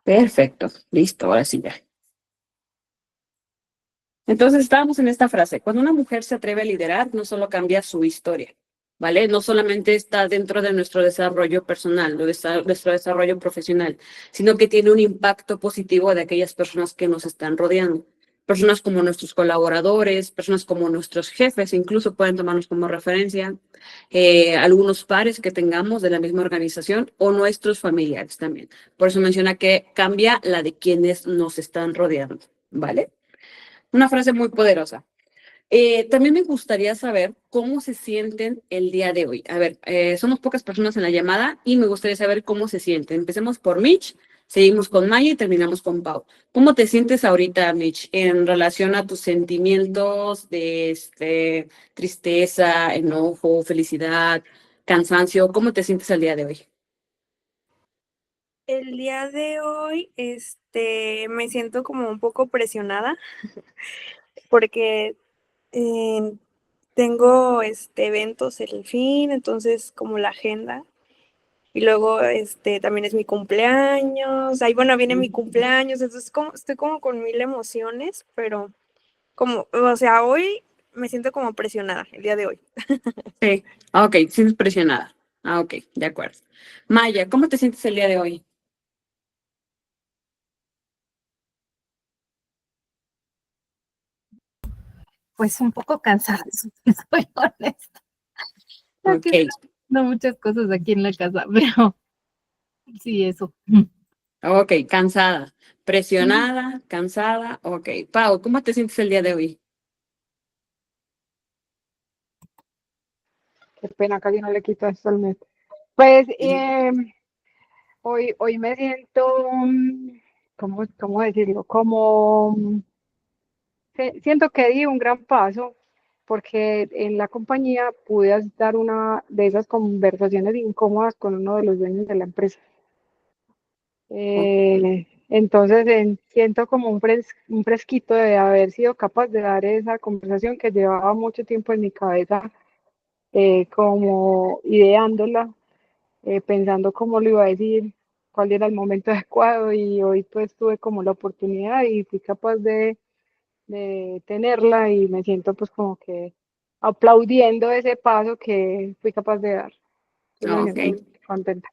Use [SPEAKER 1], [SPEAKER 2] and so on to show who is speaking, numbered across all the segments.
[SPEAKER 1] Perfecto, listo, ahora sí ya. Entonces estábamos en esta frase, cuando una mujer se atreve a liderar, no solo cambia su historia, ¿vale? No solamente está dentro de nuestro desarrollo personal, nuestro desarrollo profesional, sino que tiene un impacto positivo de aquellas personas que nos están rodeando. Personas como nuestros colaboradores, personas como nuestros jefes, incluso pueden tomarnos como referencia, algunos pares que tengamos de la misma organización o nuestros familiares también. Por eso menciona que cambia la de quienes nos están rodeando, ¿vale? Una frase muy poderosa. También me gustaría saber cómo se sienten el día de hoy. A ver, somos pocas personas en la llamada y me gustaría saber cómo se sienten. Empecemos por Mitch, seguimos con Maya y terminamos con Pau. ¿Cómo te sientes ahorita, Mitch, en relación a tus sentimientos de tristeza, enojo, felicidad, cansancio? ¿Cómo te sientes el día de hoy?
[SPEAKER 2] El día de hoy, me siento como un poco presionada porque tengo eventos el fin, entonces como la agenda. Y luego también es mi cumpleaños. Ahí bueno, viene mi cumpleaños, entonces estoy como con mil emociones, pero como, o sea, hoy me siento como presionada el día de hoy.
[SPEAKER 1] Sí, ok, sientes presionada. Ah, ok, de acuerdo. Maya, ¿cómo te sientes el día de hoy?
[SPEAKER 3] Pues un poco cansada, si soy honesta. Es que
[SPEAKER 1] Ok,
[SPEAKER 3] están haciendo muchas cosas aquí en la casa, pero sí, eso.
[SPEAKER 1] ok, cansada, presionada, cansada, ok. Pau, ¿cómo te sientes el día de hoy?
[SPEAKER 4] Qué pena, casi no le quito esto al mes. Pues hoy me siento, ¿cómo decirlo? Siento que di un gran paso porque en la compañía pude dar una de esas conversaciones incómodas con uno de los dueños de la empresa. Entonces siento como un fresquito de haber sido capaz de dar esa conversación que llevaba mucho tiempo en mi cabeza, como ideándola, pensando cómo lo iba a decir, cuál era el momento adecuado y hoy pues tuve como la oportunidad y fui capaz de tenerla y me siento pues como que aplaudiendo ese paso que fui capaz de dar. Entonces me
[SPEAKER 1] Ok,
[SPEAKER 4] siento contenta.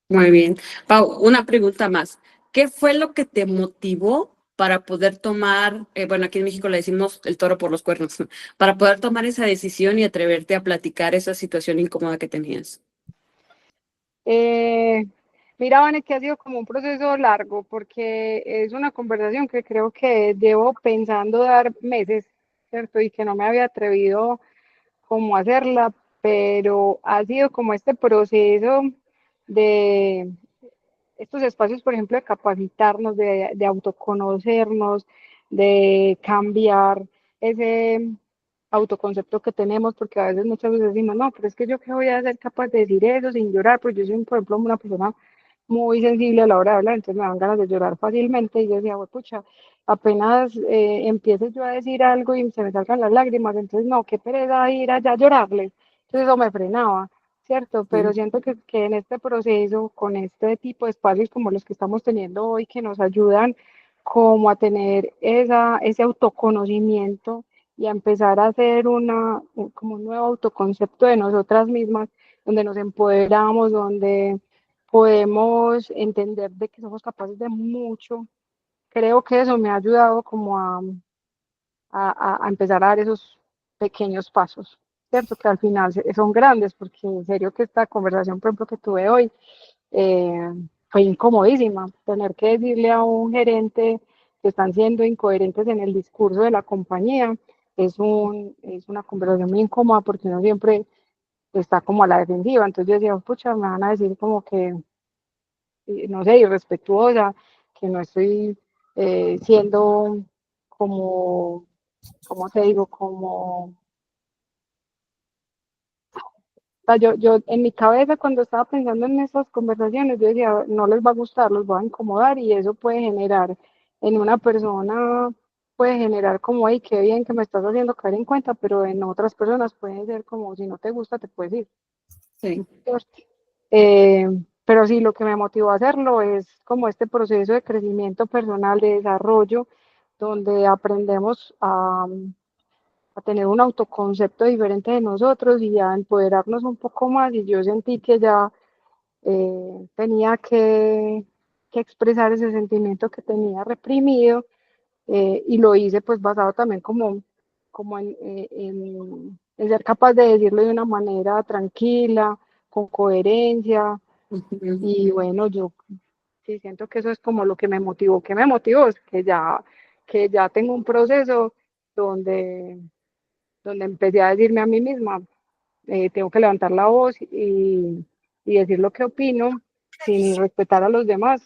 [SPEAKER 1] muy bien. Pau, una pregunta más. ¿Qué fue lo que te motivó para poder tomar, bueno, aquí en México le decimos el toro por los cuernos, para poder tomar esa decisión y atreverte a platicar esa situación incómoda que tenías?
[SPEAKER 4] Eh, Mira, Vane, que ha sido como un proceso largo porque es una conversación que creo que llevo pensando dar meses, ¿cierto? Y que no me había atrevido como a hacerla, pero ha sido como este proceso de estos espacios, por ejemplo, de capacitarnos, de autoconocernos, de cambiar ese autoconcepto que tenemos, porque a veces muchas veces decimos, no, pero es que yo qué voy a ser capaz de decir eso sin llorar, pues yo soy, por ejemplo, una persona muy sensible a la hora de hablar, entonces me dan ganas de llorar fácilmente y yo decía, bueno, pucha, apenas empieces yo a decir algo y se me salgan las lágrimas, entonces no, qué pereza ir allá a llorarles, entonces eso me frenaba, ¿cierto? Pero siento que en este proceso, con este tipo de espacios como los que estamos teniendo hoy, que nos ayudan como a tener ese autoconocimiento y a empezar a hacer como un nuevo autoconcepto de nosotras mismas, donde nos empoderamos, donde podemos entender de que somos capaces de mucho. Creo que eso me ha ayudado como a empezar a dar esos pequeños pasos, ¿cierto? Que al final son grandes, porque en serio que esta conversación, por ejemplo, que tuve hoy, eh, fue incomodísima. Tener que decirle a un gerente que están siendo incoherentes en el discurso de la compañía es una conversación muy incómoda porque uno siempre está como a la defensiva. Entonces yo decía, pucha, me van a decir como que no sé, irrespetuosa, que no estoy siendo como, ¿cómo te digo? Como, o sea, yo en mi cabeza cuando estaba pensando en esas conversaciones, yo decía, no les va a gustar, los va a incomodar y eso puede generar en una persona, puede generar como, ay, qué bien que me estás haciendo caer en cuenta, pero en otras personas puede ser como, si no te gusta, te puedes ir.
[SPEAKER 1] Sí.
[SPEAKER 4] ¿Cierto? pero sí, lo que me motivó a hacerlo es como este proceso de crecimiento personal, de desarrollo, donde aprendemos a tener un autoconcepto diferente de nosotros y a empoderarnos un poco más. Y yo sentí que ya tenía que expresar ese sentimiento que tenía reprimido, y lo hice pues basado también como en ser capaz de decirlo de una manera tranquila, con coherencia.
[SPEAKER 1] Ujú.
[SPEAKER 4] Y bueno, yo sí siento que eso es como lo que me motivó. ¿Qué me motivó? Es que ya tengo un proceso donde, donde empecé a decirme a mí misma, tengo que levantar la voz y decir lo que opino sin respetar a los demás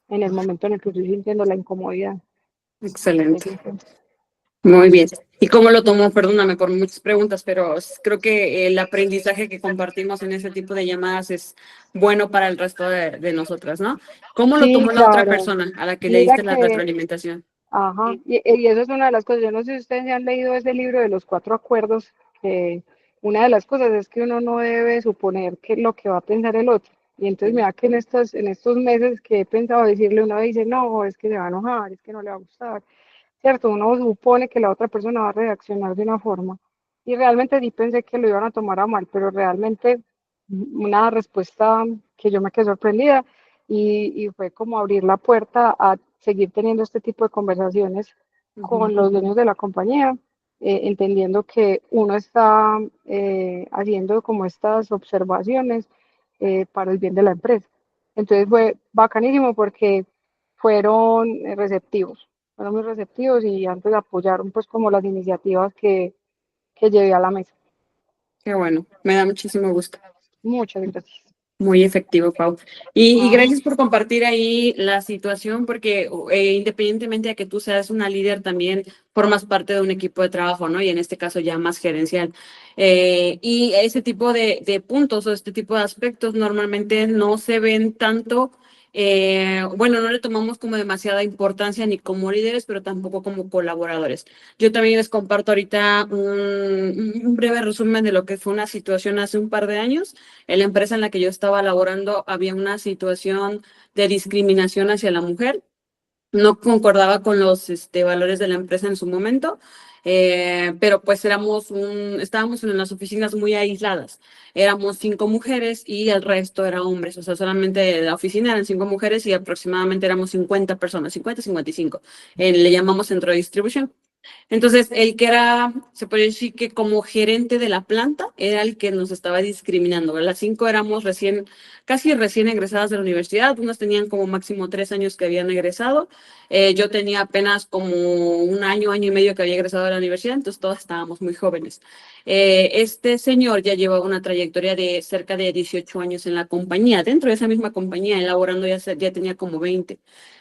[SPEAKER 4] en el momento en el que estoy sintiendo la incomodidad.
[SPEAKER 1] Excelente.
[SPEAKER 4] Entonces,
[SPEAKER 1] Muy bien. ¿Y cómo lo tomó? Perdóname por muchas preguntas, pero creo que el aprendizaje que compartimos en ese tipo de llamadas es bueno para el resto de nosotras, ¿no? ¿Cómo lo
[SPEAKER 4] sí,
[SPEAKER 1] tomó la otra
[SPEAKER 4] claro.
[SPEAKER 1] persona a la que le
[SPEAKER 4] Mira
[SPEAKER 1] diste la
[SPEAKER 4] que,
[SPEAKER 1] retroalimentación?
[SPEAKER 4] ajá, y eso es una de las cosas. Yo no sé si ustedes ya han leído ese libro de los cuatro acuerdos, que una de las cosas es que uno no debe suponer que lo que va a pensar el otro. Y entonces mira que en estos meses que he pensado decirle, uno dice, no, es que se va a enojar, es que no le va a gustar, ¿cierto? Uno supone que la otra persona va a reaccionar de una forma. Y realmente sí pensé que lo iban a tomar a mal, pero realmente una respuesta que yo me quedé sorprendida, y fue como abrir la puerta a seguir teniendo este tipo de conversaciones
[SPEAKER 1] Ujú.
[SPEAKER 4] con los dueños de la compañía, entendiendo que uno está haciendo como estas observaciones para el bien de la empresa. Entonces fue bacanísimo porque fueron fueron muy receptivos y antes apoyaron pues como las iniciativas que llevé a la mesa.
[SPEAKER 1] Qué bueno, me da muchísimo gusto.
[SPEAKER 4] Muchas gracias.
[SPEAKER 1] Muy efectivo, Pau. Y
[SPEAKER 4] Ah,
[SPEAKER 1] gracias por compartir ahí la situación, porque independientemente de que tú seas una líder, también formas parte de un equipo de trabajo, ¿no? Y en este caso ya más gerencial. Y ese tipo de puntos o este tipo de aspectos normalmente no se ven tanto, bueno, no le tomamos como demasiada importancia ni como líderes, pero tampoco como colaboradores. Yo también les comparto ahorita un breve resumen de lo que fue una situación hace un par de años. En la empresa en la que yo estaba laborando había una situación de discriminación hacia la mujer. No concordaba con los valores de la empresa en su momento, pero pues estábamos en las oficinas muy aisladas. Éramos 5 mujeres y el resto era hombres. O sea, solamente la oficina eran 5 mujeres y aproximadamente éramos 50 personas, 50, 55. Le llamamos centro de distribución. Entonces, el que era, se puede decir que como gerente de la planta, era el que nos estaba discriminando. Las 5 éramos casi recién egresadas de la universidad, unas tenían como máximo 3 años que habían egresado, yo tenía apenas como un año, año y medio que había egresado de la universidad, entonces todas estábamos muy jóvenes. Este señor ya llevaba una trayectoria de cerca de 18 años en la compañía, dentro de esa misma compañía, elaborando ya tenía como 20.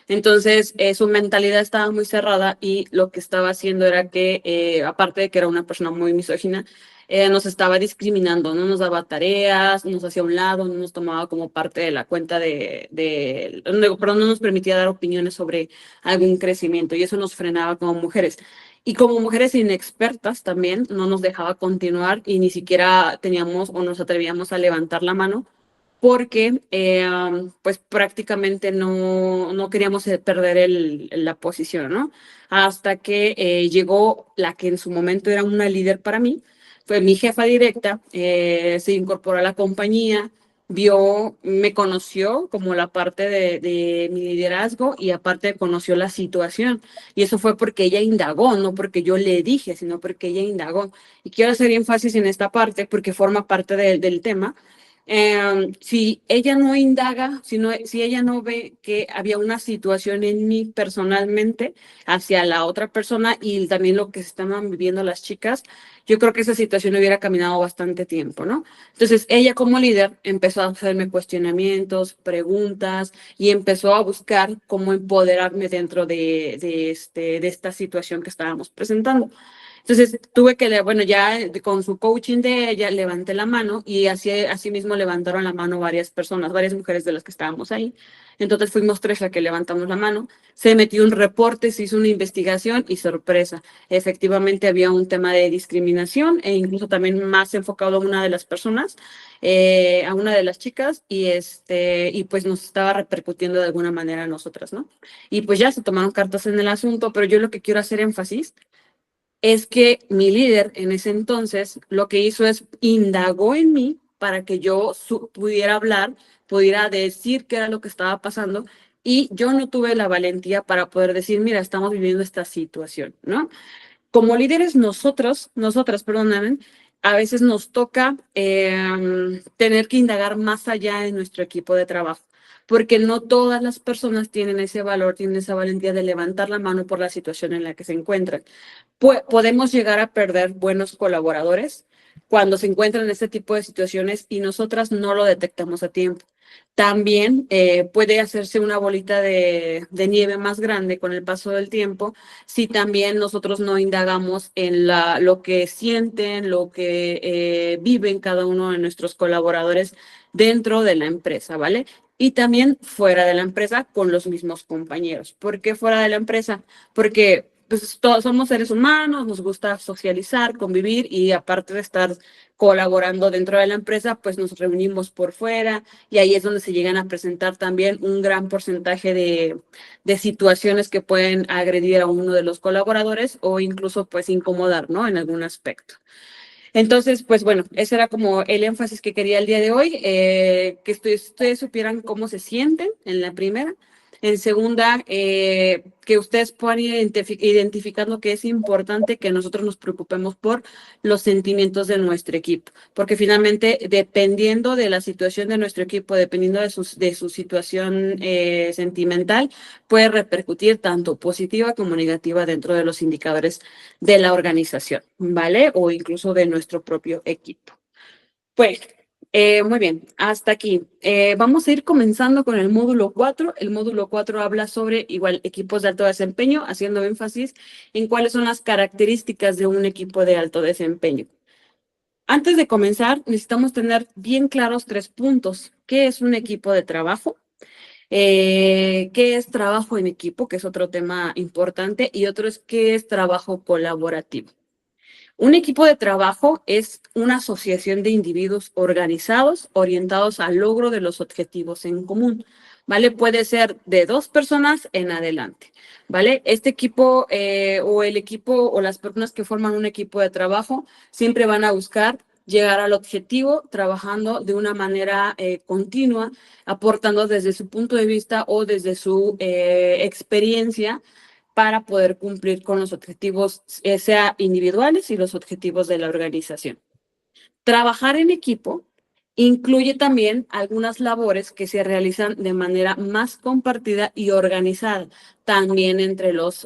[SPEAKER 1] Entonces, su mentalidad estaba muy cerrada y lo que estaba haciendo era que, aparte de que era una persona muy misógina, nos estaba discriminando, no nos daba tareas, nos hacía a un lado, no nos tomaba como parte de la cuenta perdón, no nos permitía dar opiniones sobre algún crecimiento y eso nos frenaba como mujeres. Y como mujeres inexpertas también no nos dejaba continuar y ni siquiera teníamos o nos atrevíamos a levantar la mano porque pues prácticamente no queríamos perder la posición, ¿no? Hasta que llegó la que en su momento era una líder para mí, fue mi jefa directa, se incorporó a la compañía, me conoció como la parte de mi liderazgo y aparte conoció la situación. Y eso fue porque ella indagó, no porque yo le dije, sino porque ella indagó. Y quiero hacer énfasis en esta parte porque forma parte del tema. Si ella no indaga, si ella no ve que había una situación en mí personalmente hacia la otra persona y también lo que estaban viviendo las chicas, yo creo que esa situación hubiera caminado bastante tiempo, ¿no? Entonces, ella como líder empezó a hacerme cuestionamientos, preguntas y empezó a buscar cómo empoderarme dentro de esta situación que estábamos presentando. Entonces tuve que, bueno, ya con su coaching de ella, levanté la mano y así mismo levantaron la mano varias personas, varias mujeres de las que estábamos ahí. Entonces fuimos 3 las que levantamos la mano. Se metió un reporte, se hizo una investigación y sorpresa. Efectivamente había un tema de discriminación e incluso también más enfocado a una de las personas, a una de las chicas y pues nos estaba repercutiendo de alguna manera a nosotras, ¿no? Y pues ya se tomaron cartas en el asunto, pero yo lo que quiero hacer énfasis es que mi líder en ese entonces lo que hizo es indagó en mí para que yo pudiera hablar, pudiera decir qué era lo que estaba pasando y yo no tuve la valentía para poder decir, mira, estamos viviendo esta situación, ¿no? Como líderes nosotras, perdóname, a veces nos toca tener que indagar más allá de nuestro equipo de trabajo, porque no todas las personas tienen ese valor, tienen esa valentía de levantar la mano por la situación en la que se encuentran. Podemos llegar a perder buenos colaboradores cuando se encuentran en este tipo de situaciones y nosotras no lo detectamos a tiempo. También puede hacerse una bolita de nieve más grande con el paso del tiempo si también nosotros no indagamos en lo que sienten, lo que viven cada uno de nuestros colaboradores dentro de la empresa, ¿vale? Y también fuera de la empresa con los mismos compañeros. ¿Por qué fuera de la empresa? Porque pues todos somos seres humanos, nos gusta socializar, convivir y aparte de estar colaborando dentro de la empresa, pues nos reunimos por fuera y ahí es donde se llegan a presentar también un gran porcentaje de situaciones que pueden agredir a uno de los colaboradores o incluso pues incomodar, ¿no? En algún aspecto. Entonces, pues bueno, ese era como el énfasis que quería el día de hoy, que ustedes supieran cómo se sienten en la primera. En segunda, que ustedes puedan ir identificando que es importante que nosotros nos preocupemos por los sentimientos de nuestro equipo, porque finalmente, dependiendo de la situación de nuestro equipo, dependiendo de su situación sentimental, puede repercutir tanto positiva como negativa dentro de los indicadores de la organización, ¿vale? O incluso de nuestro propio equipo. Pues, muy bien, hasta aquí. Vamos a ir comenzando con el módulo 4. El módulo 4 habla sobre, igual, equipos de alto desempeño, haciendo énfasis en cuáles son las características de un equipo de alto desempeño. Antes de comenzar, necesitamos tener bien claros 3 puntos. ¿Qué es un equipo de trabajo? ¿Qué es trabajo en equipo? Que es otro tema importante. Y otro es ¿qué es trabajo colaborativo? Un equipo de trabajo es una asociación de individuos organizados, orientados al logro de los objetivos en común, ¿vale? Puede ser de 2 personas en adelante, ¿vale? Este equipo o el equipo o las personas que forman un equipo de trabajo siempre van a buscar llegar al objetivo trabajando de una manera continua, aportando desde su punto de vista o desde su experiencia para poder cumplir con los objetivos, sea individuales y los objetivos de la organización. Trabajar en equipo incluye también algunas labores que se realizan de manera más compartida y organizada, también entre los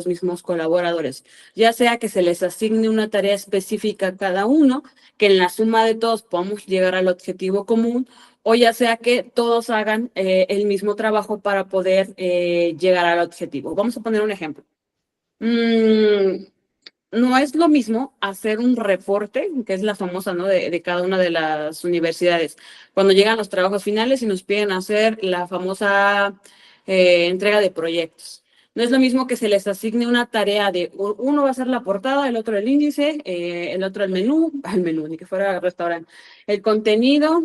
[SPEAKER 1] mismos colaboradores, ya sea que se les asigne una tarea específica a cada uno, que en la suma de todos podamos llegar al objetivo común, o ya sea que todos hagan el mismo trabajo para poder llegar al objetivo. Vamos a poner un ejemplo. No es lo mismo hacer un reporte, que es la famosa, ¿no? De cada una de las universidades. Cuando llegan los trabajos finales y nos piden hacer la famosa entrega de proyectos. No es lo mismo que se les asigne una tarea de uno va a hacer la portada, el otro el índice, el otro el menú, ni que fuera restaurante, el contenido,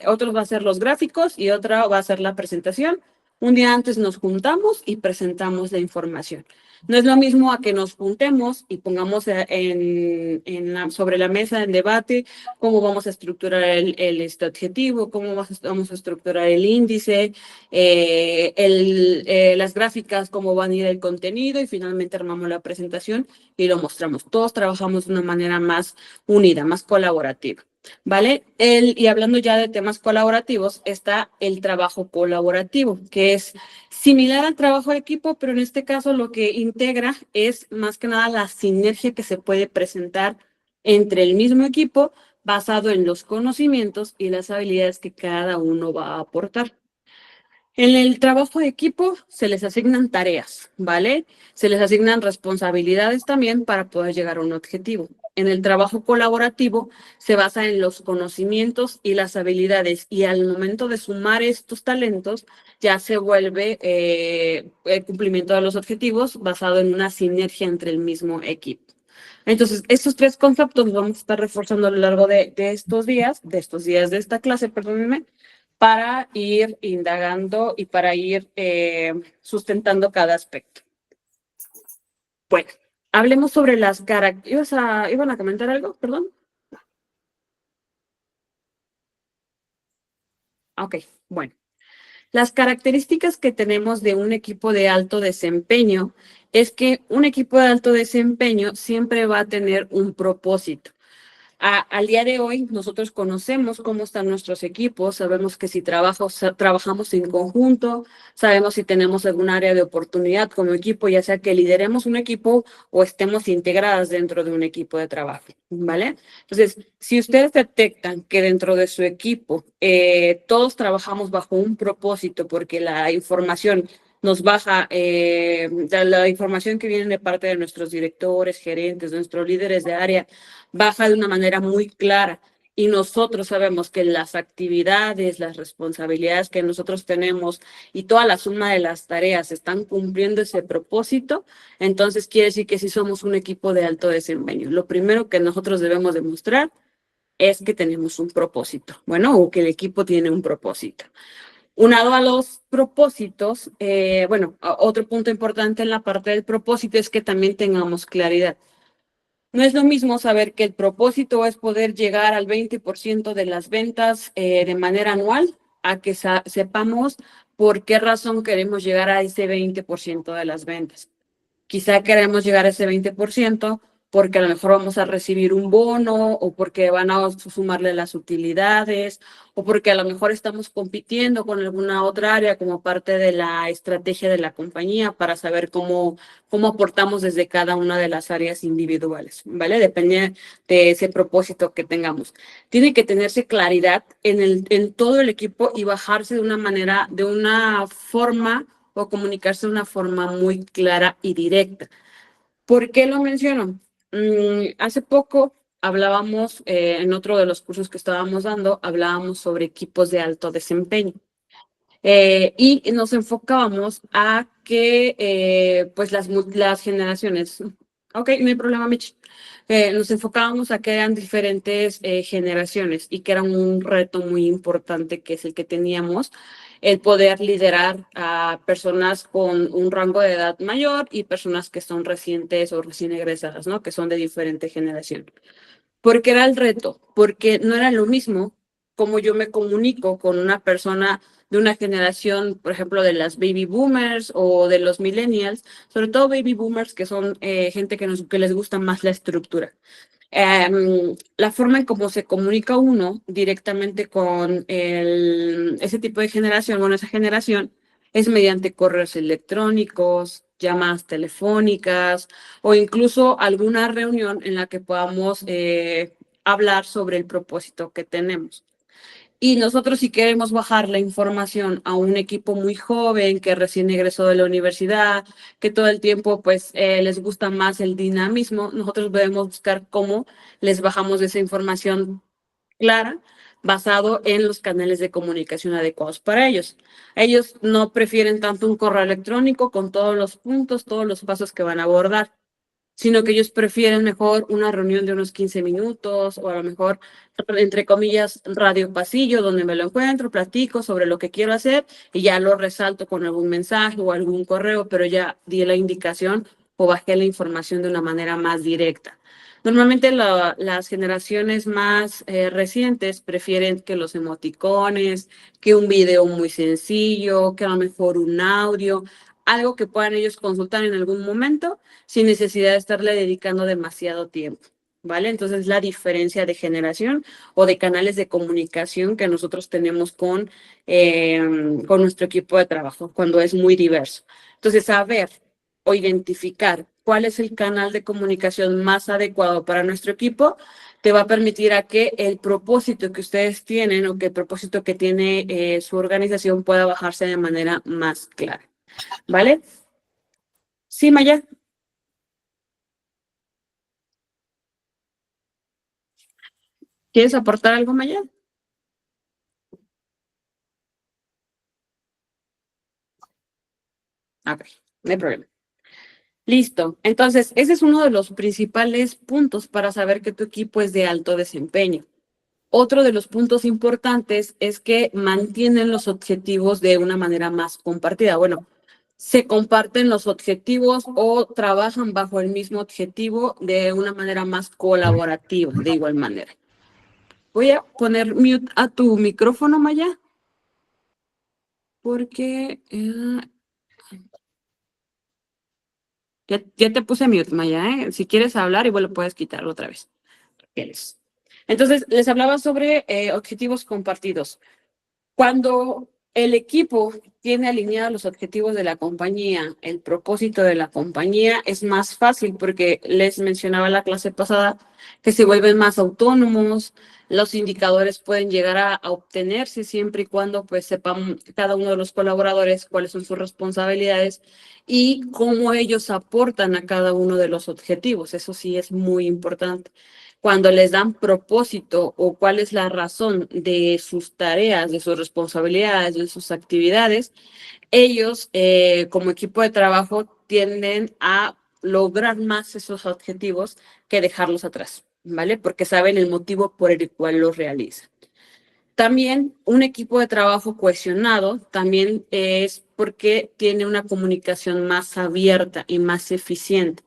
[SPEAKER 1] otro va a hacer los gráficos y otro va a hacer la presentación. Un día antes nos juntamos y presentamos la información. No es lo mismo a que nos juntemos y pongamos sobre la mesa en debate cómo vamos a estructurar este objetivo, cómo vamos a estructurar el índice, las gráficas, cómo van a ir el contenido y finalmente armamos la presentación y lo mostramos. Todos trabajamos de una manera más unida, más colaborativa. ¿Vale? Y hablando ya de temas colaborativos, está el trabajo colaborativo, que es similar al trabajo de equipo, pero en este caso lo que integra es más que nada la sinergia que se puede presentar entre el mismo equipo basado en los conocimientos y las habilidades que cada uno va a aportar. En el trabajo de equipo se les asignan tareas, ¿vale? Se les asignan responsabilidades también para poder llegar a un objetivo. En el trabajo colaborativo se basa en los conocimientos y las habilidades y al momento de sumar estos talentos ya se vuelve el cumplimiento de los objetivos basado en una sinergia entre el mismo equipo. Entonces, estos tres conceptos los vamos a estar reforzando a lo largo de estos días, de esta clase, perdónenme, para ir indagando y para ir sustentando cada aspecto. Bueno, hablemos sobre las características. ¿Iban a comentar algo? Perdón. Ok, bueno. Las características que tenemos de un equipo de alto desempeño es que un equipo de alto desempeño siempre va a tener un propósito. Al día de hoy, nosotros conocemos cómo están nuestros equipos, sabemos que si trabajamos en conjunto, sabemos si tenemos algún área de oportunidad como equipo, ya sea que lideremos un equipo o estemos integradas dentro de un equipo de trabajo, ¿vale? Entonces, si ustedes detectan que dentro de su equipo todos trabajamos bajo un propósito porque la información nos baja, la información que viene de parte de nuestros directores, gerentes, nuestros líderes de área, baja de una manera muy clara y nosotros sabemos que las actividades, las responsabilidades que nosotros tenemos y toda la suma de las tareas están cumpliendo ese propósito, entonces quiere decir que sí somos un equipo de alto desempeño. Lo primero que nosotros debemos demostrar es que tenemos un propósito, bueno, o que el equipo tiene un propósito. Unado a los propósitos, otro punto importante en la parte del propósito es que también tengamos claridad. No es lo mismo saber que el propósito es poder llegar al 20% de las ventas de manera anual, a que sepamos por qué razón queremos llegar a ese 20% de las ventas. Quizá queremos llegar a ese 20% porque a lo mejor vamos a recibir un bono o porque van a sumarle las utilidades o porque a lo mejor estamos compitiendo con alguna otra área como parte de la estrategia de la compañía para saber cómo aportamos desde cada una de las áreas individuales, ¿vale? Depende de ese propósito que tengamos. Tiene que tenerse claridad en todo el equipo y bajarse de una forma o comunicarse de una forma muy clara y directa. ¿Por qué lo menciono? Hace poco hablábamos, en otro de los cursos que estábamos dando, hablábamos sobre equipos de alto desempeño. Y nos enfocábamos a que pues las generaciones, ok, no hay problema, Mitch. Nos enfocábamos a que eran diferentes generaciones y que era un reto muy importante que es el que teníamos, el poder liderar a personas con un rango de edad mayor y personas que son recientes o recién egresadas, ¿no? Que son de diferente generación. ¿Por qué era el reto? Porque no era lo mismo como yo me comunico con una persona de una generación, por ejemplo, de las baby boomers o de los millennials, sobre todo baby boomers, que son gente que les gusta más la estructura. La forma en cómo se comunica uno directamente con ese tipo de generación, bueno, esa generación, es mediante correos electrónicos, llamadas telefónicas o incluso alguna reunión en la que podamos hablar sobre el propósito que tenemos. Y nosotros si queremos bajar la información a un equipo muy joven que recién egresó de la universidad, que todo el tiempo pues les gusta más el dinamismo, nosotros debemos buscar cómo les bajamos esa información clara basado en los canales de comunicación adecuados para ellos. Ellos no prefieren tanto un correo electrónico con todos los puntos, todos los pasos que van a abordar, sino que ellos prefieren mejor una reunión de unos 15 minutos o a lo mejor, entre comillas, radio pasillo, donde me lo encuentro, platico sobre lo que quiero hacer y ya lo resalto con algún mensaje o algún correo, pero ya di la indicación o bajé la información de una manera más directa. Normalmente las generaciones más recientes prefieren que los emoticones, que un video muy sencillo, que a lo mejor un audio, algo que puedan ellos consultar en algún momento sin necesidad de estarle dedicando demasiado tiempo, ¿vale? Entonces, la diferencia de generación o de canales de comunicación que nosotros tenemos con nuestro equipo de trabajo, cuando es muy diverso. Entonces, saber o identificar cuál es el canal de comunicación más adecuado para nuestro equipo te va a permitir a que el propósito que ustedes tienen o que el propósito que tiene su organización pueda bajarse de manera más clara. ¿Vale? Sí, Maya. ¿Quieres aportar algo, Maya? Ok, no hay problema. Listo. Entonces, ese es uno de los principales puntos para saber que tu equipo es de alto desempeño. Otro de los puntos importantes es que mantienen los objetivos de una manera más compartida. Bueno, se comparten los objetivos o trabajan bajo el mismo objetivo de una manera más colaborativa, de igual manera. Voy a poner mute a tu micrófono, Maya, porque ya te puse mute, Maya, ¿eh? Si quieres hablar, igual lo puedes quitar otra vez. ¿Quieres? Entonces, les hablaba sobre objetivos compartidos. Cuando el equipo tiene alineados los objetivos de la compañía, el propósito de la compañía, es más fácil porque les mencionaba en la clase pasada que se vuelven más autónomos, los indicadores pueden llegar a obtenerse siempre y cuando pues sepan cada uno de los colaboradores cuáles son sus responsabilidades y cómo ellos aportan a cada uno de los objetivos. Eso sí es muy importante. Cuando les dan propósito o cuál es la razón de sus tareas, de sus responsabilidades, de sus actividades, ellos como equipo de trabajo tienden a lograr más esos objetivos que dejarlos atrás, ¿vale? Porque saben el motivo por el cual los realizan. También un equipo de trabajo cohesionado también es porque tiene una comunicación más abierta y más eficiente.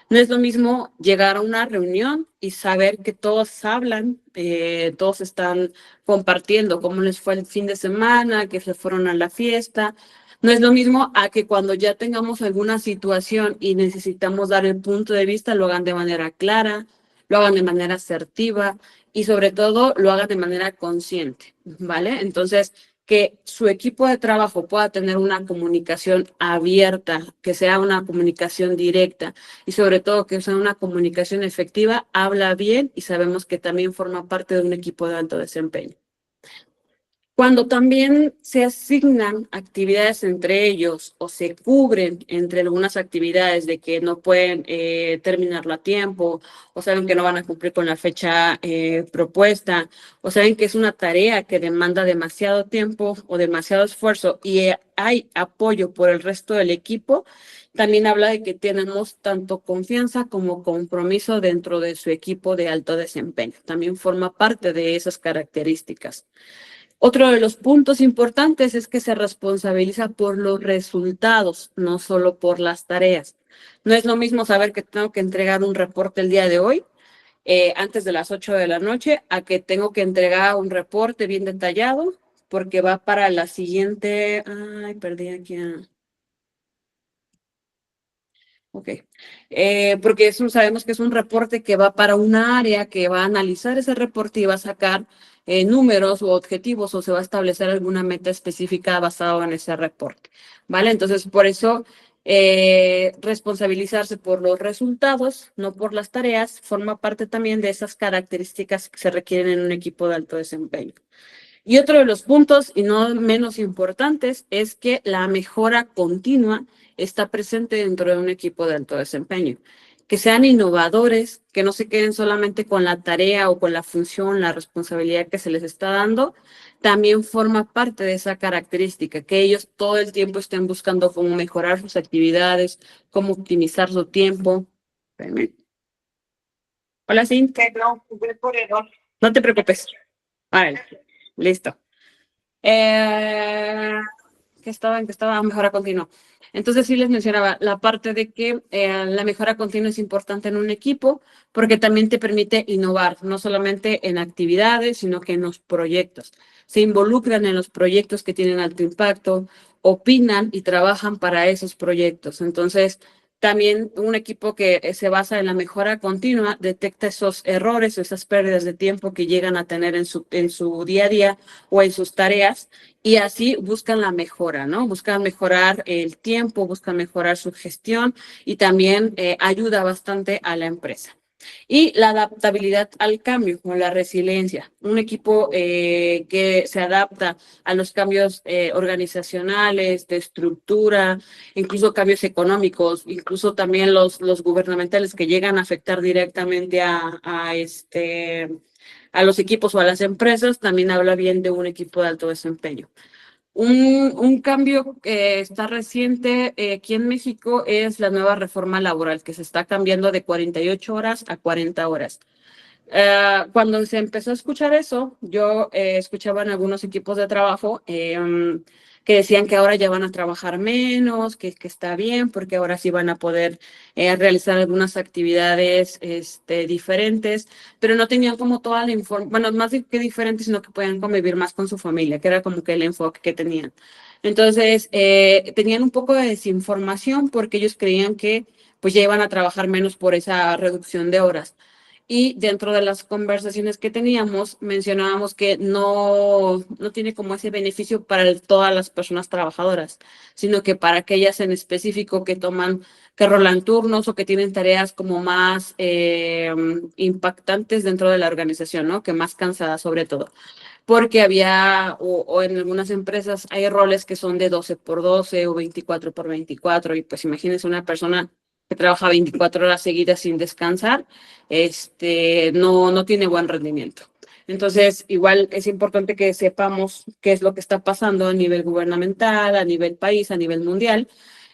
[SPEAKER 1] No es lo mismo llegar a una reunión y saber que todos hablan, todos están compartiendo cómo les fue el fin de semana, que se fueron a la fiesta. No es lo mismo a que cuando ya tengamos alguna situación y necesitamos dar el punto de vista, lo hagan de manera clara, lo hagan de manera asertiva y sobre todo lo hagan de manera consciente, ¿vale? Entonces, que su equipo de trabajo pueda tener una comunicación abierta, que sea una comunicación directa y sobre todo que sea una comunicación efectiva, habla bien y sabemos que también forma parte de un equipo de alto desempeño. Cuando también se asignan actividades entre ellos o se cubren entre algunas actividades de que no pueden terminarlo a tiempo o saben que no van a cumplir con la fecha propuesta o saben que es una tarea que demanda demasiado tiempo o demasiado esfuerzo y hay apoyo por el resto del equipo, también habla de que tenemos tanto confianza como compromiso dentro de su equipo de alto desempeño. También forma parte de esas características. Otro de los puntos importantes es que se responsabiliza por los resultados, no solo por las tareas. No es lo mismo saber que tengo que entregar un reporte el día de hoy, antes de las 8 de la noche, a que tengo que entregar un reporte bien detallado, porque va para la siguiente. Ay, perdí aquí. Ok. Porque sabemos que es un reporte que va para una área que va a analizar ese reporte y va a sacar números u objetivos o se va a establecer alguna meta específica basada en ese reporte, ¿vale? Entonces, por eso, responsabilizarse por los resultados, no por las tareas, forma parte también de esas características que se requieren en un equipo de alto desempeño. Y otro de los puntos, y no menos importantes, es que la mejora continua está presente dentro de un equipo de alto desempeño. Que sean innovadores, que no se queden solamente con la tarea o con la función, la responsabilidad que se les está dando, también forma parte de esa característica, que ellos todo el tiempo estén buscando cómo mejorar sus actividades, cómo optimizar su tiempo. Espérame. Hola, Cintia. No te preocupes. Vale, listo. Que estaba mejora continua. Entonces sí les mencionaba la parte de que la mejora continua es importante en un equipo porque también te permite innovar, no solamente en actividades, sino que en los proyectos. Se involucran en los proyectos que tienen alto impacto, opinan y trabajan para esos proyectos. Entonces, también un equipo que se basa en la mejora continua detecta esos errores, esas pérdidas de tiempo que llegan a tener en su día a día o en sus tareas y así buscan la mejora, ¿no? Buscan mejorar el tiempo, buscan mejorar su gestión y también ayuda bastante a la empresa. Y la adaptabilidad al cambio, o la resiliencia. Un equipo que se adapta a los cambios organizacionales, de estructura, incluso cambios económicos, incluso también los gubernamentales que llegan a afectar directamente a los equipos o a las empresas, también habla bien de un equipo de alto desempeño. Un cambio que está reciente aquí en México es la nueva reforma laboral, que se está cambiando de 48 horas a 40 horas. Cuando se empezó a escuchar eso, yo escuchaba en algunos equipos de trabajo que decían que ahora ya van a trabajar menos, que está bien, porque ahora sí van a poder realizar algunas actividades diferentes, pero no tenían como toda la información, bueno, más que diferentes, sino que podían convivir más con su familia, que era como que el enfoque que tenían. Entonces, tenían un poco de desinformación porque ellos creían que pues ya iban a trabajar menos por esa reducción de horas. Y dentro de las conversaciones que teníamos, mencionábamos que no tiene como ese beneficio para todas las personas trabajadoras, sino que para aquellas en específico que rolan turnos o que tienen tareas como más impactantes dentro de la organización, ¿no? Que más cansadas sobre todo. Porque o en algunas empresas hay roles que son de 12 por 12 o 24 por 24, y pues imagínense una persona que trabaja 24 horas seguidas sin descansar, no tiene buen rendimiento. Entonces, igual es importante que sepamos qué es lo que está pasando a nivel gubernamental, a nivel país, a nivel mundial,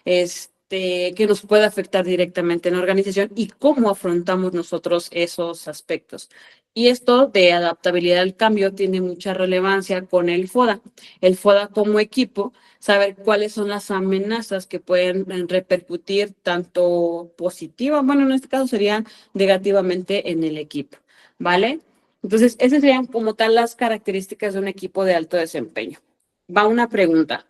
[SPEAKER 1] que nos puede afectar directamente en la organización y cómo afrontamos nosotros esos aspectos. Y esto de adaptabilidad al cambio tiene mucha relevancia con el FODA. El FODA como equipo, saber cuáles son las amenazas que pueden repercutir tanto positiva, bueno, en este caso serían negativamente en el equipo, ¿vale? Entonces, esas serían como tal las características de un equipo de alto desempeño. Va una pregunta.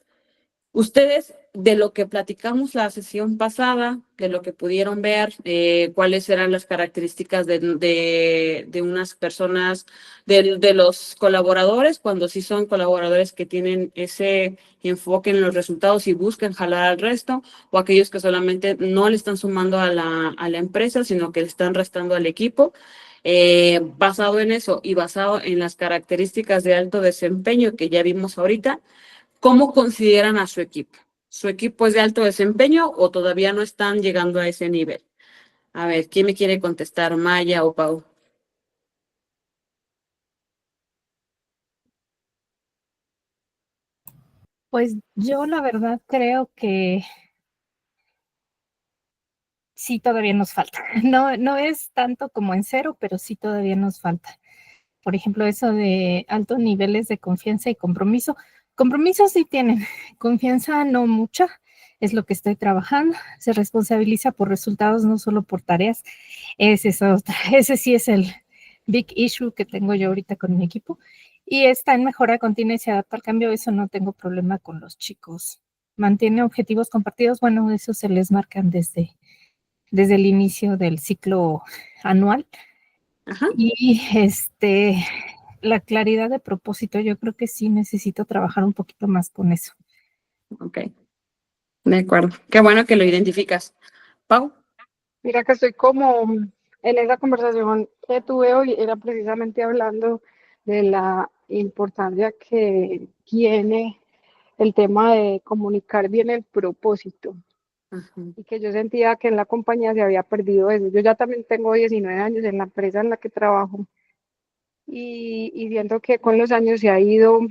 [SPEAKER 1] Ustedes, de lo que platicamos la sesión pasada, de lo que pudieron ver, cuáles eran las características de unas personas, de los colaboradores, cuando sí son colaboradores que tienen ese enfoque en los resultados y buscan jalar al resto, o aquellos que solamente no le están sumando a la empresa, sino que le están restando al equipo. Basado en eso y basado en las características de alto desempeño que ya vimos ahorita, ¿cómo consideran a su equipo? ¿Su equipo es de alto desempeño o todavía no están llegando a ese nivel? A ver, ¿quién me quiere contestar, Maya o Pau?
[SPEAKER 3] Pues yo la verdad creo que sí todavía nos falta. No es tanto como en cero, pero sí todavía nos falta. Por ejemplo, eso de altos niveles de confianza y compromiso. Compromiso sí tienen, confianza no mucha, es lo que estoy trabajando. Se responsabiliza por resultados, no solo por tareas. Ese sí es el big issue que tengo yo ahorita con mi equipo. Y está en mejora continua y se adapta al cambio. Eso no tengo problema con los chicos. Mantiene objetivos compartidos. Bueno, eso se les marcan desde el inicio del ciclo anual.
[SPEAKER 1] Ajá,
[SPEAKER 3] Y la claridad de propósito, yo creo que sí necesito trabajar un poquito más con eso.
[SPEAKER 1] ok, de acuerdo. Qué bueno que lo identificas. Pau,
[SPEAKER 4] Mira que estoy como en esa conversación que tuve hoy, era precisamente hablando de la importancia que tiene el tema de comunicar bien el propósito
[SPEAKER 1] ajá,
[SPEAKER 4] y que yo sentía que en la compañía se había perdido eso. Yo ya también tengo 19 años en la empresa en la que trabajo y siento que con los años se ha ido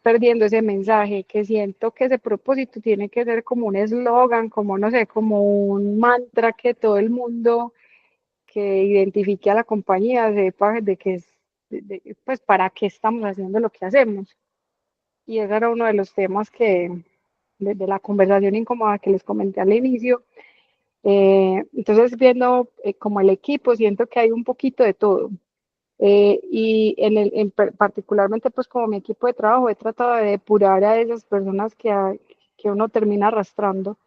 [SPEAKER 4] perdiendo ese mensaje, que siento que ese propósito tiene que ser como un eslogan, como no sé, como un mantra que todo el mundo que identifique a la compañía sepa de qué es, pues para qué estamos haciendo lo que hacemos. Y ese era uno de los temas que, de la conversación incómoda que les comenté al inicio. Entonces, viendo como el equipo, siento que hay un poquito de todo. Y particularmente, pues como mi equipo de trabajo, he tratado de depurar a esas personas que uno termina arrastrando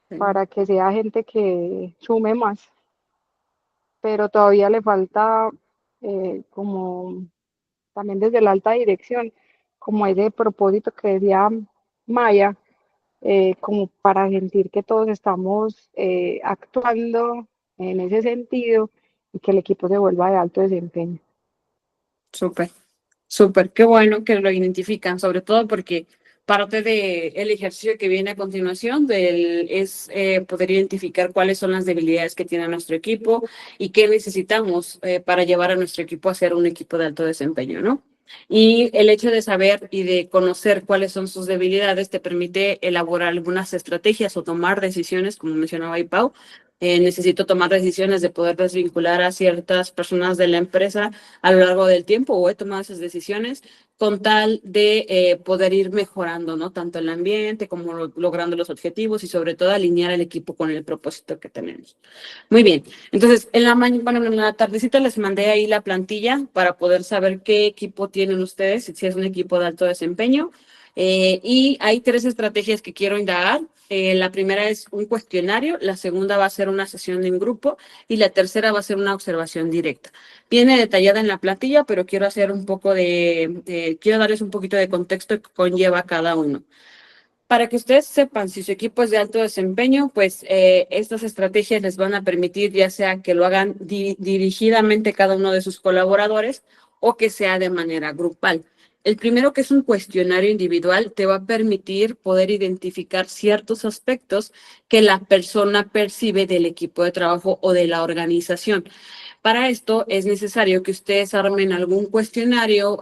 [SPEAKER 1] sí,
[SPEAKER 4] para que sea gente que sume más, pero todavía le falta como también desde la alta dirección, como ese propósito que decía Maya, como para sentir que todos estamos actuando en ese sentido y que el equipo se vuelva de alto desempeño.
[SPEAKER 1] Súper, súper, qué bueno que lo identifican, sobre todo porque parte del ejercicio que viene a continuación es poder identificar cuáles son las debilidades que tiene nuestro equipo y qué necesitamos para llevar a nuestro equipo a ser un equipo de alto desempeño, ¿no? Y el hecho de saber y de conocer cuáles son sus debilidades te permite elaborar algunas estrategias o tomar decisiones, como mencionaba ahí Pau. Necesito tomar decisiones de poder desvincular a ciertas personas de la empresa a lo largo del tiempo, o he tomado esas decisiones con tal de poder ir mejorando, ¿no? Tanto el ambiente como logrando los objetivos y sobre todo alinear el equipo con el propósito que tenemos. Muy bien, entonces bueno, en la tardecita les mandé ahí la plantilla para poder saber qué equipo tienen ustedes, si es un equipo de alto desempeño. Y hay 3 estrategias que quiero indagar. La primera es un cuestionario, la segunda va a ser una sesión en grupo y la tercera va a ser una observación directa. Viene detallada en la plantilla, pero quiero hacer un poco quiero darles un poquito de contexto que conlleva cada uno. Para que ustedes sepan si su equipo es de alto desempeño, pues estas estrategias les van a permitir ya sea que lo hagan dirigidamente cada uno de sus colaboradores o que sea de manera grupal. El primero, que es un cuestionario individual, te va a permitir poder identificar ciertos aspectos que la persona percibe del equipo de trabajo o de la organización. Para esto es necesario que ustedes armen algún cuestionario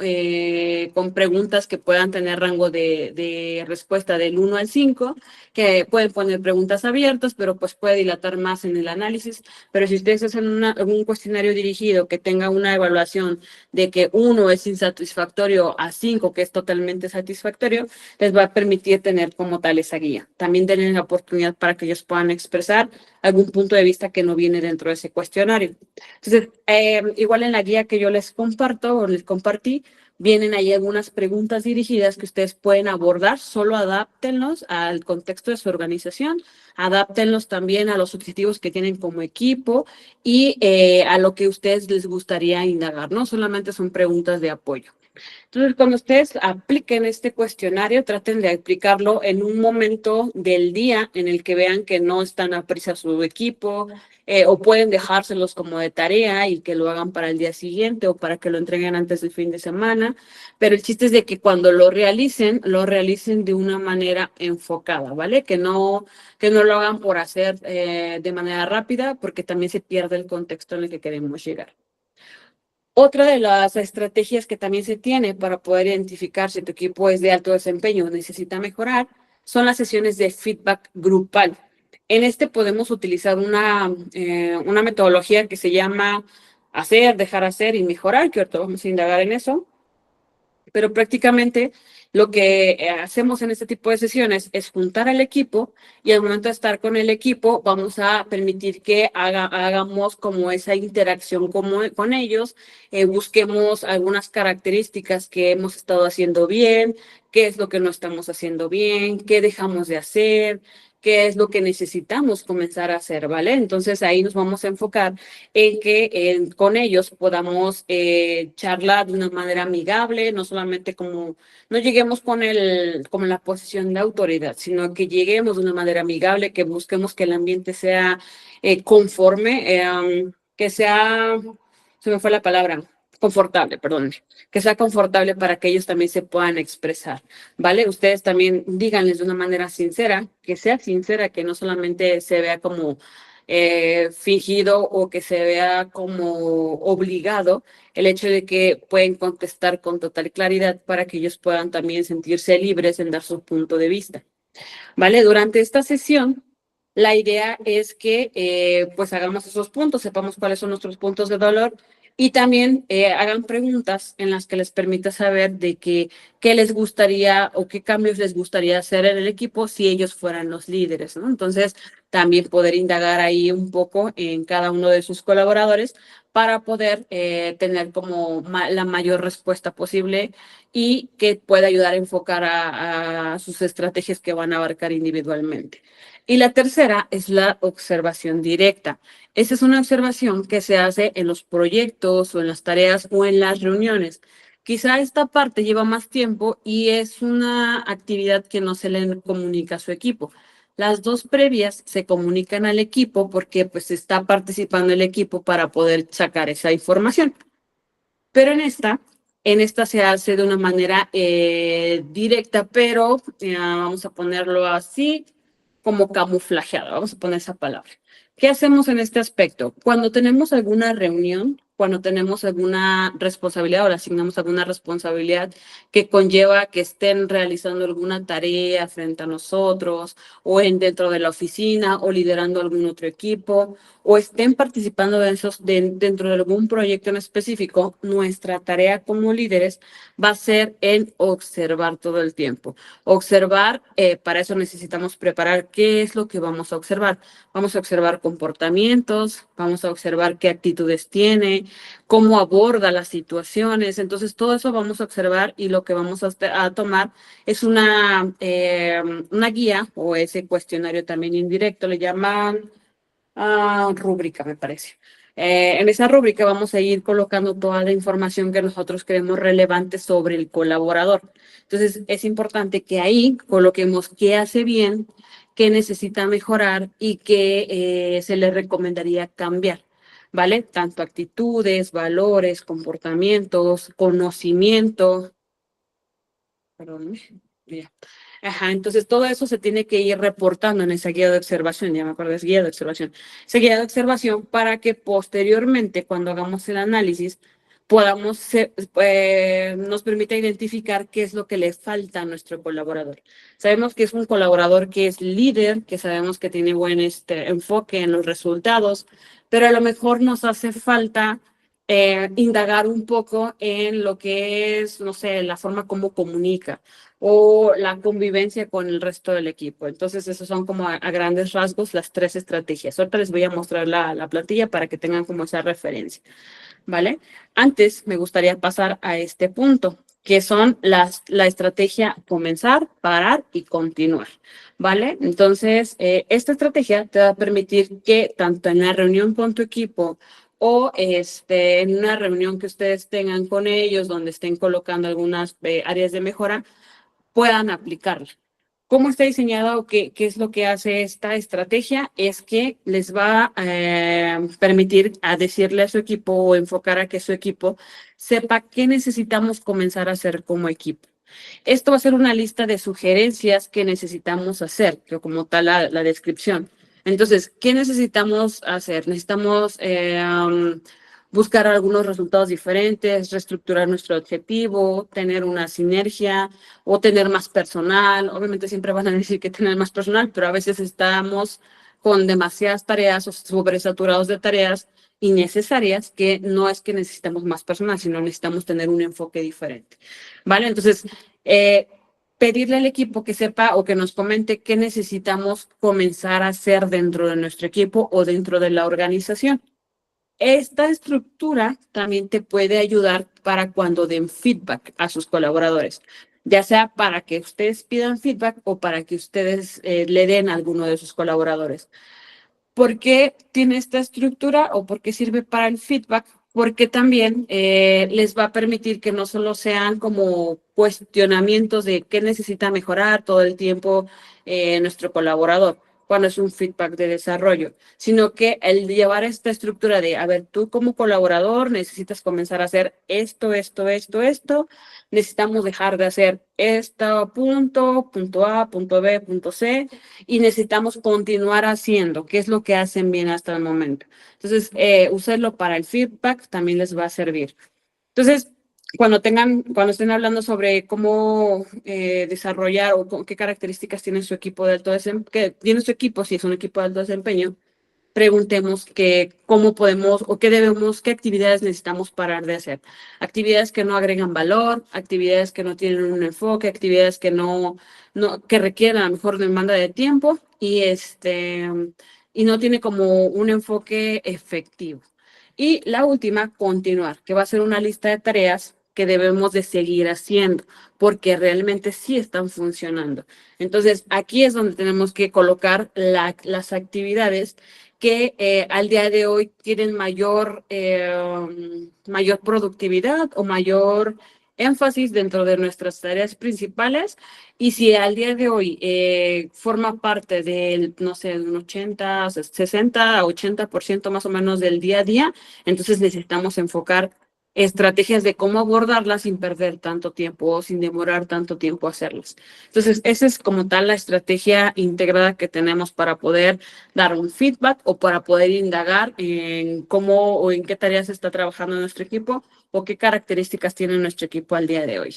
[SPEAKER 1] con preguntas que puedan tener rango de respuesta del 1 al 5, que pueden poner preguntas abiertas, pero pues puede dilatar más en el análisis. Pero si ustedes hacen algún cuestionario dirigido que tenga una evaluación de que 1 es insatisfactorio a 5, que es totalmente satisfactorio, les va a permitir tener como tal esa guía. También tienen la oportunidad para que ellos puedan expresar algún punto de vista que no viene dentro de ese cuestionario. Entonces, igual en la guía que yo les comparto o les compartí, vienen ahí algunas preguntas dirigidas que ustedes pueden abordar, solo adáptenlos al contexto de su organización, adáptenlos también a los objetivos que tienen como equipo y a lo que a ustedes les gustaría indagar, no solamente son preguntas de apoyo. Entonces, cuando ustedes apliquen este cuestionario, traten de aplicarlo en un momento del día en el que vean que no están a prisa su equipo, o pueden dejárselos como de tarea y que lo hagan para el día siguiente o para que lo entreguen antes del fin de semana. Pero el chiste es de que cuando lo realicen de una manera enfocada, ¿vale? Que no lo hagan por hacer de manera rápida, porque también se pierde el contexto en el que queremos llegar. Otra de las estrategias que también se tiene para poder identificar si tu equipo es de alto desempeño o necesita mejorar son las sesiones de feedback grupal. En este podemos utilizar una metodología que se llama hacer, dejar hacer y mejorar, que ahorita vamos a indagar en eso. Pero prácticamente lo que hacemos en este tipo de sesiones es juntar al equipo y al momento de estar con el equipo vamos a permitir que hagamos como esa interacción con ellos, busquemos algunas características que hemos estado haciendo bien, qué es lo que no estamos haciendo bien, qué dejamos de hacer, qué es lo que necesitamos comenzar a hacer, ¿vale? Entonces ahí nos vamos a enfocar en que con ellos podamos charlar de una manera amigable, no solamente no lleguemos como la posición de autoridad, sino que lleguemos de una manera amigable, que busquemos que el ambiente sea conforme, que sea, se me fue la palabra, confortable, perdón, que sea confortable para que ellos también se puedan expresar, ¿vale? Ustedes también díganles de una manera sincera, que sea sincera, que no solamente se vea como fingido o que se vea como obligado, el hecho de que pueden contestar con total claridad para que ellos puedan también sentirse libres en dar su punto de vista, ¿vale? Durante esta sesión, la idea es que pues hagamos esos puntos, sepamos cuáles son nuestros puntos de dolor y también hagan preguntas en las que les permita saber de qué les gustaría o qué cambios les gustaría hacer en el equipo si ellos fueran los líderes, ¿no? Entonces, también poder indagar ahí un poco en cada uno de sus colaboradores para poder tener como la mayor respuesta posible y que pueda ayudar a enfocar a sus estrategias que van a abarcar individualmente. Y la tercera es la observación directa. Esa es una observación que se hace en los proyectos o en las tareas o en las reuniones. Quizá esta parte lleva más tiempo y es una actividad que no se le comunica a su equipo. Las dos previas se comunican al equipo porque pues está participando el equipo para poder sacar esa información. Pero en esta se hace de una manera directa, pero vamos a ponerlo así, como camuflajeada, vamos a poner esa palabra. ¿Qué hacemos en este aspecto? Cuando tenemos alguna reunión, cuando tenemos alguna responsabilidad o le asignamos alguna responsabilidad que conlleva que estén realizando alguna tarea frente a nosotros o dentro de la oficina o liderando algún otro equipo o estén participando dentro de algún proyecto en específico, nuestra tarea como líderes va a ser en observar todo el tiempo. Observar, para eso necesitamos preparar qué es lo que vamos a observar. Vamos a observar comportamientos, vamos a observar qué actitudes tiene, cómo aborda las situaciones. Entonces, todo eso vamos a observar y lo que vamos a tomar es una guía o ese cuestionario también indirecto, le llaman rúbrica, me parece. En esa rúbrica vamos a ir colocando toda la información que nosotros creemos relevante sobre el colaborador. Entonces, es importante que ahí coloquemos qué hace bien, qué necesita mejorar y qué se le recomendaría cambiar, ¿vale? Tanto actitudes, valores, comportamientos, conocimiento. Perdón, ya. Ajá, entonces todo eso se tiene que ir reportando en esa guía de observación, ya me acuerdo, es guía de observación. Esa guía de observación para que posteriormente, cuando hagamos el análisis, podamos, nos permita identificar qué es lo que le falta a nuestro colaborador. Sabemos que es un colaborador que es líder, que sabemos que tiene buen enfoque en los resultados, pero a lo mejor nos hace falta indagar un poco en lo que es, no sé, la forma como comunica o la convivencia con el resto del equipo. Entonces, esos son como a grandes rasgos las tres estrategias. Ahorita les voy a mostrar la plantilla para que tengan como esa referencia, ¿vale? Antes me gustaría pasar a este punto, que son la estrategia comenzar, parar y continuar, ¿vale? Entonces, esta estrategia te va a permitir que tanto en la reunión con tu equipo o en una reunión que ustedes tengan con ellos, donde estén colocando algunas áreas de mejora, puedan aplicarla. ¿Cómo está diseñada o qué es lo que hace esta estrategia? Es que les va a permitir a decirle a su equipo o enfocar a que su equipo sepa qué necesitamos comenzar a hacer como equipo. Esto va a ser una lista de sugerencias que necesitamos hacer, que como tal la descripción. Entonces, ¿qué necesitamos hacer? Necesitamos buscar algunos resultados diferentes, reestructurar nuestro objetivo, tener una sinergia o tener más personal. Obviamente siempre van a decir que tener más personal, pero a veces estamos con demasiadas tareas o sobresaturados de tareas innecesarias que no es que necesitamos más personal, sino necesitamos tener un enfoque diferente. ¿Vale? Entonces, pedirle al equipo que sepa o que nos comente qué necesitamos comenzar a hacer dentro de nuestro equipo o dentro de la organización. Esta estructura también te puede ayudar para cuando den feedback a sus colaboradores, ya sea para que ustedes pidan feedback o para que ustedes le den a alguno de sus colaboradores. ¿Por qué tiene esta estructura o por qué sirve para el feedback? Porque también les va a permitir que no solo sean como cuestionamientos de qué necesita mejorar todo el tiempo nuestro colaborador cuando es un feedback de desarrollo, sino que el llevar esta estructura de, a ver, tú como colaborador necesitas comenzar a hacer esto, necesitamos dejar de hacer esto, punto A, punto B, punto C, y necesitamos continuar haciendo, qué es lo que hacen bien hasta el momento. Entonces, usarlo para el feedback también les va a servir. Entonces, cuando estén hablando sobre cómo desarrollar o qué características tiene su equipo de alto desempeño, que tiene su equipo, si es un equipo de alto desempeño, preguntemos cómo podemos o qué actividades necesitamos parar de hacer. Actividades que no agregan valor, actividades que no tienen un enfoque, actividades que que requieren a lo mejor demanda de tiempo y no tiene como un enfoque efectivo. Y la última, continuar, que va a ser una lista de tareas que debemos de seguir haciendo, porque realmente sí están funcionando. Entonces, aquí es donde tenemos que colocar las actividades que al día de hoy tienen mayor productividad o mayor énfasis dentro de nuestras tareas principales, y si al día de hoy forma parte del, no sé, un 80, 60 a 80% más o menos del día a día, entonces necesitamos enfocar estrategias de cómo abordarlas sin perder tanto tiempo o sin demorar tanto tiempo hacerlas. Entonces, esa es como tal la estrategia integrada que tenemos para poder dar un feedback o para poder indagar en cómo o en qué tareas está trabajando nuestro equipo o qué características tiene nuestro equipo al día de hoy.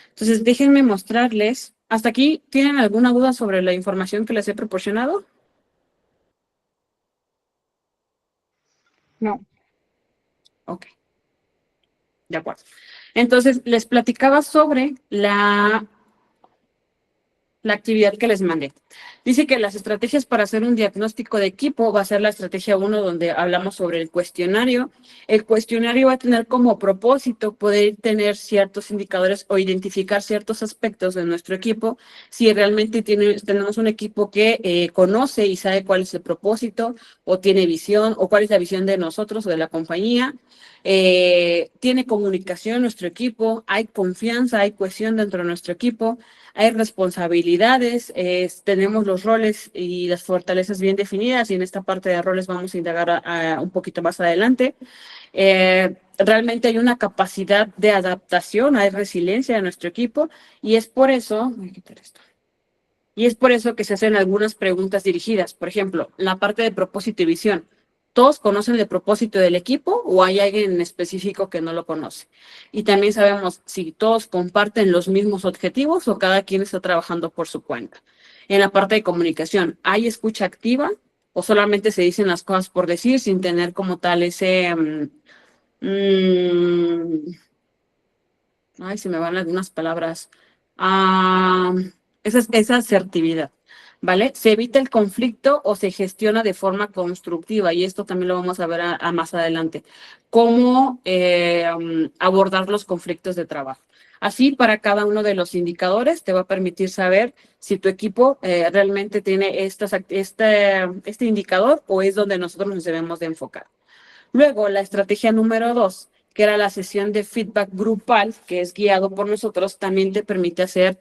[SPEAKER 1] Entonces, déjenme mostrarles. ¿Hasta aquí tienen alguna duda sobre la información que les he proporcionado?
[SPEAKER 4] No.
[SPEAKER 1] Ok, de acuerdo. Entonces, les platicaba sobre la actividad que les mandé. Dice que las estrategias para hacer un diagnóstico de equipo va a ser la estrategia 1, donde hablamos sobre el cuestionario. El cuestionario va a tener como propósito poder tener ciertos indicadores o identificar ciertos aspectos de nuestro equipo, si realmente tenemos un equipo que conoce y sabe cuál es el propósito o tiene visión o cuál es la visión de nosotros o de la compañía. Tiene comunicación nuestro equipo, hay confianza, hay cohesión dentro de nuestro equipo, hay responsabilidades, tenemos los roles y las fortalezas bien definidas, y en esta parte de roles vamos a indagar un poquito más adelante. Realmente hay una capacidad de adaptación, hay resiliencia en nuestro equipo, y es por eso, voy a quitar esto. Y es por eso que se hacen algunas preguntas dirigidas. Por ejemplo, la parte de propósito y visión. ¿Todos conocen el propósito del equipo o hay alguien en específico que no lo conoce? Y también sabemos si todos comparten los mismos objetivos o cada quien está trabajando por su cuenta. En la parte de comunicación, ¿hay escucha activa o solamente se dicen las cosas por decir sin tener como tal ese... ay, se me van algunas palabras. Ah, esa asertividad, ¿vale? Se evita el conflicto o se gestiona de forma constructiva, y esto también lo vamos a ver a más adelante. Cómo abordar los conflictos de trabajo. Así, para cada uno de los indicadores te va a permitir saber si tu equipo realmente tiene este indicador o es donde nosotros nos debemos de enfocar. Luego, la estrategia número 2, que era la sesión de feedback grupal, que es guiado por nosotros, también te permite hacer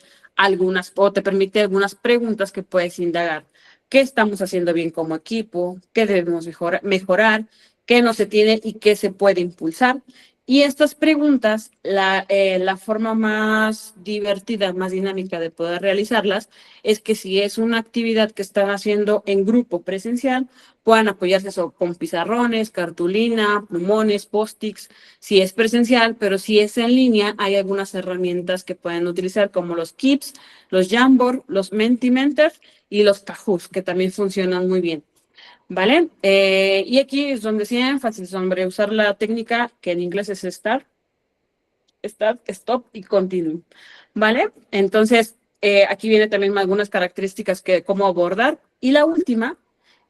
[SPEAKER 1] te permite algunas preguntas que puedes indagar. ¿Qué estamos haciendo bien como equipo? ¿Qué debemos mejorar? ¿Qué no se tiene y qué se puede impulsar? Y estas preguntas, la forma más divertida, más dinámica de poder realizarlas, es que si es una actividad que están haciendo en grupo presencial, puedan apoyarse con pizarrones, cartulina, plumones, post-its, si es presencial, pero si es en línea, hay algunas herramientas que pueden utilizar, como los Keeps, los Jamboard, los Mentimeter y los Kahoot, que también funcionan muy bien. ¿Vale? Y aquí es donde sí énfasis sobre usar la técnica que en inglés es start, stop y continue. ¿Vale? Entonces, aquí viene también algunas características que cómo abordar. Y la última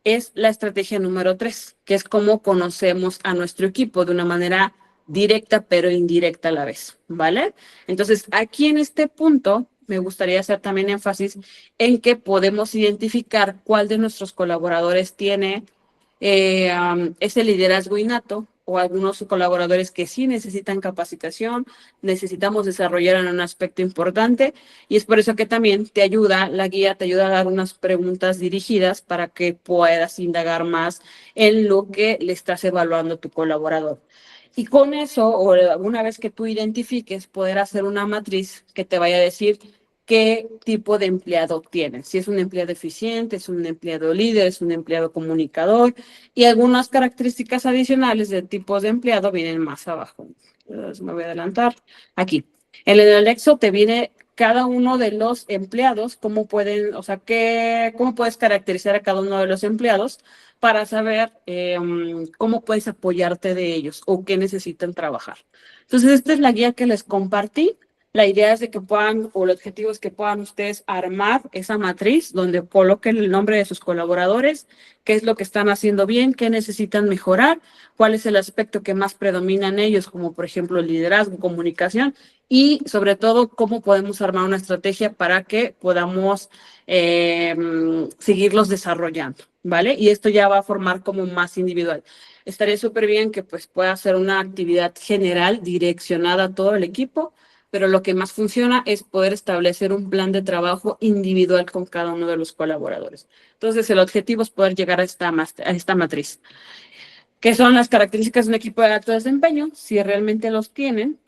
[SPEAKER 1] es la estrategia número 3, que es cómo conocemos a nuestro equipo de una manera directa pero indirecta a la vez, ¿vale? Entonces, aquí en este punto me gustaría hacer también énfasis en que podemos identificar cuál de nuestros colaboradores tiene ese liderazgo innato, o algunos colaboradores que sí necesitan capacitación, necesitamos desarrollar en un aspecto importante, y es por eso que también la guía te ayuda a dar unas preguntas dirigidas para que puedas indagar más en lo que le estás evaluando a tu colaborador. Y con eso, o una vez que tú identifiques, poder hacer una matriz que te vaya a decir qué tipo de empleado tienes. Si es un empleado eficiente, es un empleado líder, es un empleado comunicador, y algunas características adicionales de tipos de empleado vienen más abajo. Entonces, me voy a adelantar aquí. En el anexo te viene cada uno de los empleados, cómo puedes caracterizar a cada uno de los empleados para saber cómo puedes apoyarte de ellos o qué necesitan trabajar. Entonces, esta es la guía que les compartí. La idea es de que puedan, o el objetivo es que puedan ustedes armar esa matriz donde coloquen el nombre de sus colaboradores, qué es lo que están haciendo bien, qué necesitan mejorar, cuál es el aspecto que más predomina en ellos, como por ejemplo el liderazgo, comunicación, y sobre todo cómo podemos armar una estrategia para que podamos seguirlos desarrollando, ¿vale? Y esto ya va a formar como más individual. Estaría súper bien que pues pueda ser una actividad general direccionada a todo el equipo, pero lo que más funciona es poder establecer un plan de trabajo individual con cada uno de los colaboradores. Entonces, el objetivo es poder llegar a esta matriz. ¿Qué son las características de un equipo de alto desempeño? Si realmente los tienen,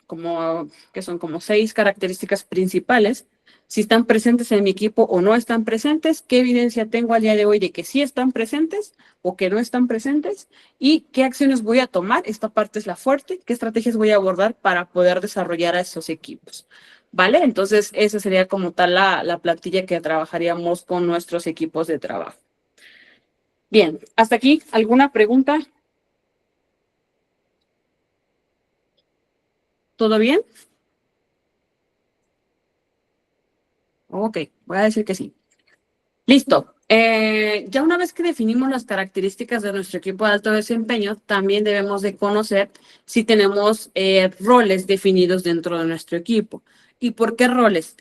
[SPEAKER 1] que son como 6 características principales. Si están presentes en mi equipo o no están presentes, qué evidencia tengo al día de hoy de que sí están presentes o que no están presentes y qué acciones voy a tomar. Esta parte es la fuerte, qué estrategias voy a abordar para poder desarrollar a esos equipos. ¿Vale? Entonces, esa sería como tal la plantilla que trabajaríamos con nuestros equipos de trabajo. Bien, hasta aquí, ¿alguna pregunta? ¿Todo bien? Ok, voy a decir que sí. Listo. Ya una vez que definimos las características de nuestro equipo de alto desempeño, también debemos de conocer si tenemos roles definidos dentro de nuestro equipo. ¿Y por qué roles?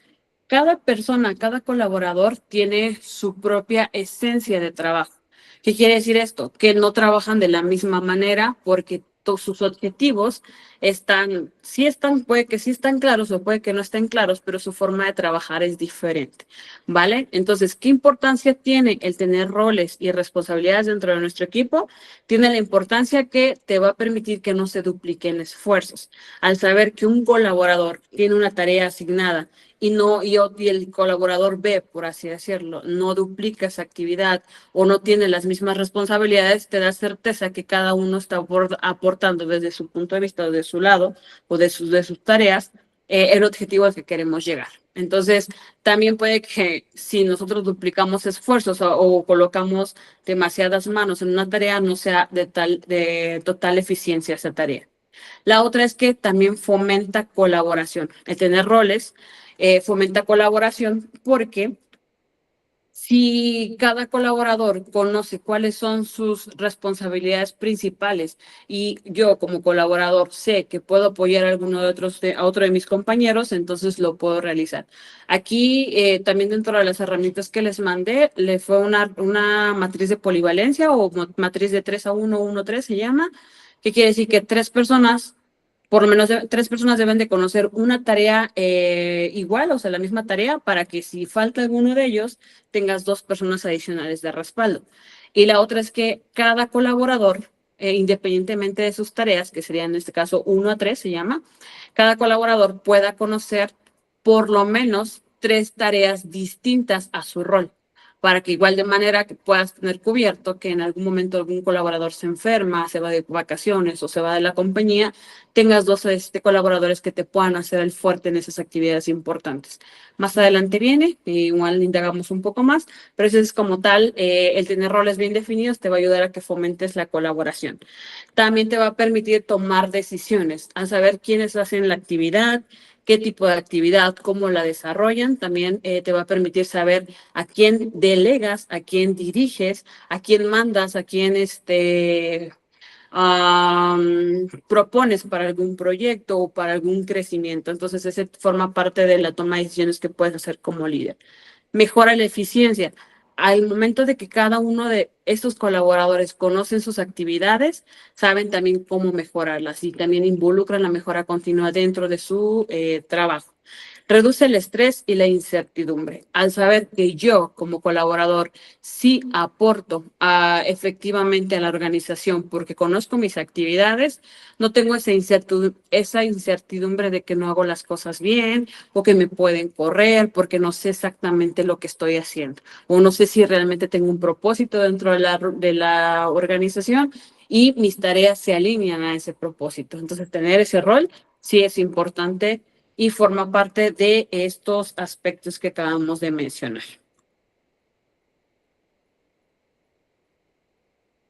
[SPEAKER 1] Cada persona, cada colaborador tiene su propia esencia de trabajo. ¿Qué quiere decir esto? Que no trabajan de la misma manera porque todos sus objetivos puede que sí están claros o puede que no estén claros, pero su forma de trabajar es diferente, ¿vale? Entonces, ¿qué importancia tiene el tener roles y responsabilidades dentro de nuestro equipo? Tiene la importancia que te va a permitir que no se dupliquen esfuerzos. Al saber que un colaborador tiene una tarea asignada y el colaborador B, por así decirlo, no duplica esa actividad o no tiene las mismas responsabilidades, te da certeza que cada uno está aportando desde su punto de vista o de su lado o de sus tareas el objetivo al que queremos llegar. Entonces, también puede que si nosotros duplicamos esfuerzos o colocamos demasiadas manos en una tarea, no sea de total eficiencia esa tarea. La otra es que también fomenta colaboración. El tener roles fomenta colaboración porque si cada colaborador conoce cuáles son sus responsabilidades principales y yo como colaborador sé que puedo apoyar a otro de mis compañeros, entonces lo puedo realizar. Aquí también dentro de las herramientas que les mandé, le fue una matriz de polivalencia o matriz de 3-1, 1-3 se llama, que quiere decir que por lo menos 3 personas deben de conocer una tarea igual, o sea, la misma tarea, para que si falta alguno de ellos, tengas 2 personas adicionales de respaldo. Y la otra es que cada colaborador, independientemente de sus tareas, que serían en este caso 1-3 se llama, cada colaborador pueda conocer por lo menos 3 tareas distintas a su rol, para que igual de manera que puedas tener cubierto que en algún momento algún colaborador se enferma, se va de vacaciones o se va de la compañía, tengas 2 colaboradores que te puedan hacer el fuerte en esas actividades importantes. Más adelante viene, igual indagamos un poco más, pero eso es como tal, el tener roles bien definidos te va a ayudar a que fomentes la colaboración. También te va a permitir tomar decisiones, a saber quiénes hacen la actividad, qué tipo de actividad, cómo la desarrollan. También te va a permitir saber a quién delegas, a quién diriges, a quién mandas, a quién propones para algún proyecto o para algún crecimiento. Entonces, ese forma parte de la toma de decisiones que puedes hacer como líder. Mejora la eficiencia. Al momento de que cada uno de estos colaboradores conocen sus actividades, saben también cómo mejorarlas y también involucran la mejora continua dentro de su trabajo. Reduce el estrés y la incertidumbre. Al saber que yo, como colaborador, sí aporto efectivamente a la organización porque conozco mis actividades, no tengo esa incertidumbre de que no hago las cosas bien o que me pueden correr porque no sé exactamente lo que estoy haciendo o no sé si realmente tengo un propósito dentro de la organización y mis tareas se alinean a ese propósito. Entonces, tener ese rol sí es importante y forma parte de estos aspectos que acabamos de mencionar.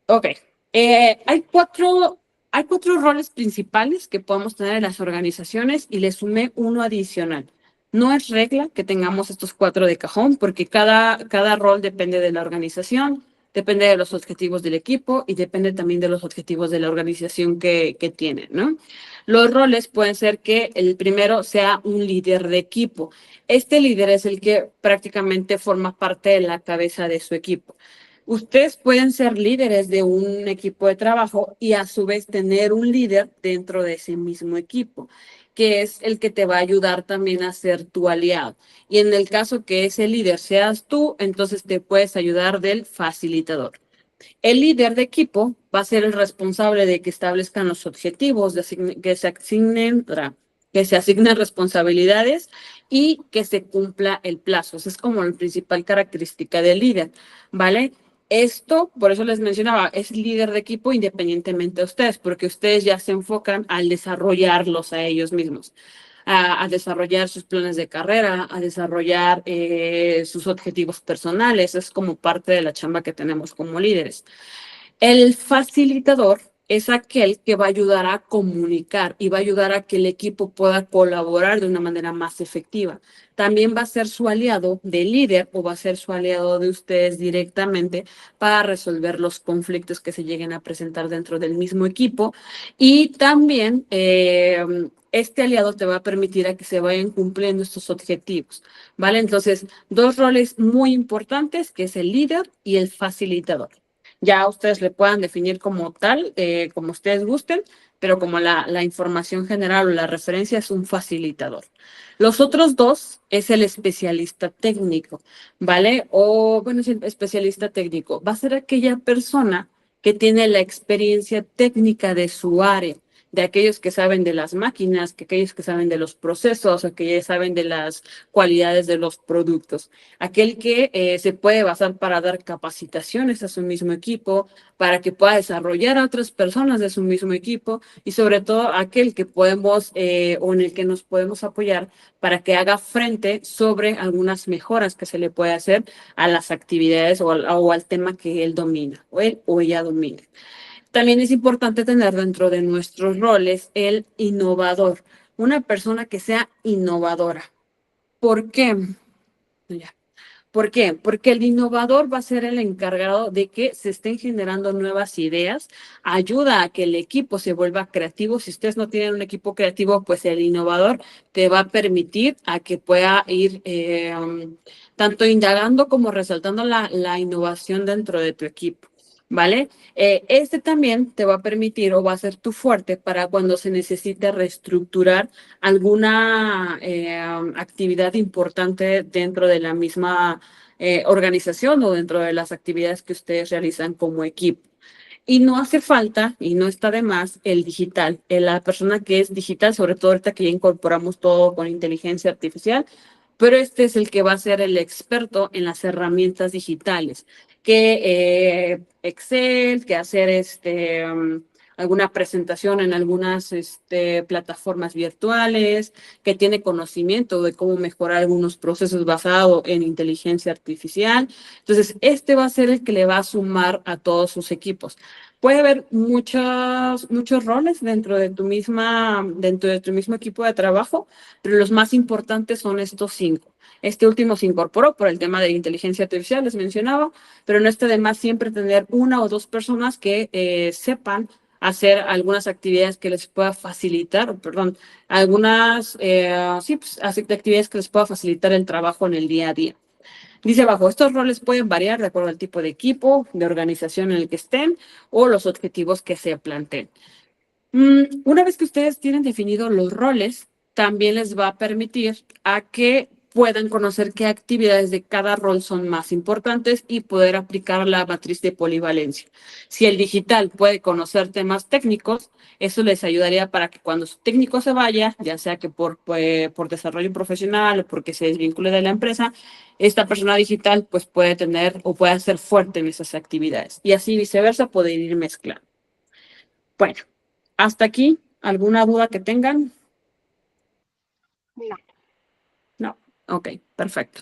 [SPEAKER 1] Ok, hay cuatro roles principales que podemos tener en las organizaciones y le sumé uno adicional. No es regla que tengamos estos 4 de cajón porque cada rol depende de la organización, depende de los objetivos del equipo y depende también de los objetivos de la organización que tienen, ¿no? Los roles pueden ser que el primero sea un líder de equipo. Este líder es el que prácticamente forma parte de la cabeza de su equipo. Ustedes pueden ser líderes de un equipo de trabajo y a su vez tener un líder dentro de ese mismo equipo. que es el que te va a ayudar también a ser tu aliado. Y en el caso que ese líder seas tú, entonces te puedes ayudar del facilitador. El líder de equipo va a ser el responsable de que establezcan los objetivos, que se asignen responsabilidades y que se cumpla el plazo. Esa es como la principal característica del líder, ¿vale? Esto, por eso les mencionaba, es líder de equipo independientemente de ustedes, porque ustedes ya se enfocan al desarrollarlos a ellos mismos, a desarrollar sus planes de carrera, a desarrollar sus objetivos personales. Es como parte de la chamba que tenemos como líderes. El facilitador es aquel que va a ayudar a comunicar y va a ayudar a que el equipo pueda colaborar de una manera más efectiva. También va a ser su aliado del líder o va a ser su aliado de ustedes directamente para resolver los conflictos que se lleguen a presentar dentro del mismo equipo. Y también este aliado te va a permitir a que se vayan cumpliendo estos objetivos, ¿vale? Entonces, dos roles muy importantes, que es el líder y el facilitador. Ya ustedes le puedan definir como tal, como ustedes gusten, pero como la información general o la referencia es un facilitador. Los otros dos es el especialista técnico, ¿vale? O, bueno, es el especialista técnico. Va a ser aquella persona que tiene la experiencia técnica de su área, de aquellos que saben de las máquinas, que aquellos que saben de los procesos, aquellos que saben de las cualidades de los productos. Aquel que se puede basar para dar capacitaciones a su mismo equipo, para que pueda desarrollar a otras personas de su mismo equipo y sobre todo aquel que podemos o en el que nos podemos apoyar para que haga frente sobre algunas mejoras que se le puede hacer a las actividades o al tema que él domina o él o ella domina. También es importante tener dentro de nuestros roles el innovador, una persona que sea innovadora. ¿Por qué? Ya. ¿Por qué? Porque el innovador va a ser el encargado de que se estén generando nuevas ideas, ayuda a que el equipo se vuelva creativo. Si ustedes no tienen un equipo creativo, pues el innovador te va a permitir a que pueda ir tanto indagando como resaltando la innovación dentro de tu equipo. ¿Vale? Este también te va a permitir o va a ser tu fuerte para cuando se necesite reestructurar alguna actividad importante dentro de la misma organización o dentro de las actividades que ustedes realizan como equipo. Y no hace falta, y no está de más, el digital. La persona que es digital, sobre todo ahorita que ya incorporamos todo con inteligencia artificial, pero este es el que va a ser el experto en las herramientas digitales, que Excel, que hacer alguna presentación en algunas plataformas virtuales, que tiene conocimiento de cómo mejorar algunos procesos basados en inteligencia artificial. Entonces, este va a ser el que le va a sumar a todos sus equipos. Puede haber muchos roles dentro de tu mismo equipo de trabajo, pero los más importantes son estos 5. Este último se incorporó por el tema de inteligencia artificial, les mencionaba, pero no está de más siempre tener una o dos personas que sepan hacer algunas actividades que les pueda facilitar, algunas actividades que les pueda facilitar el trabajo en el día a día. Dice abajo, estos roles pueden variar de acuerdo al tipo de equipo, de organización en el que estén o los objetivos que se planteen. Una vez que ustedes tienen definidos los roles, también les va a permitir a que puedan conocer qué actividades de cada rol son más importantes y poder aplicar la matriz de polivalencia. Si el digital puede conocer temas técnicos, eso les ayudaría para que cuando su técnico se vaya, ya sea que por desarrollo profesional o porque se desvincule de la empresa, esta persona digital pues puede tener o puede ser fuerte en esas actividades y así viceversa poder ir mezclando. Bueno, hasta aquí, ¿alguna duda que tengan?
[SPEAKER 4] No.
[SPEAKER 1] No, ok, perfecto.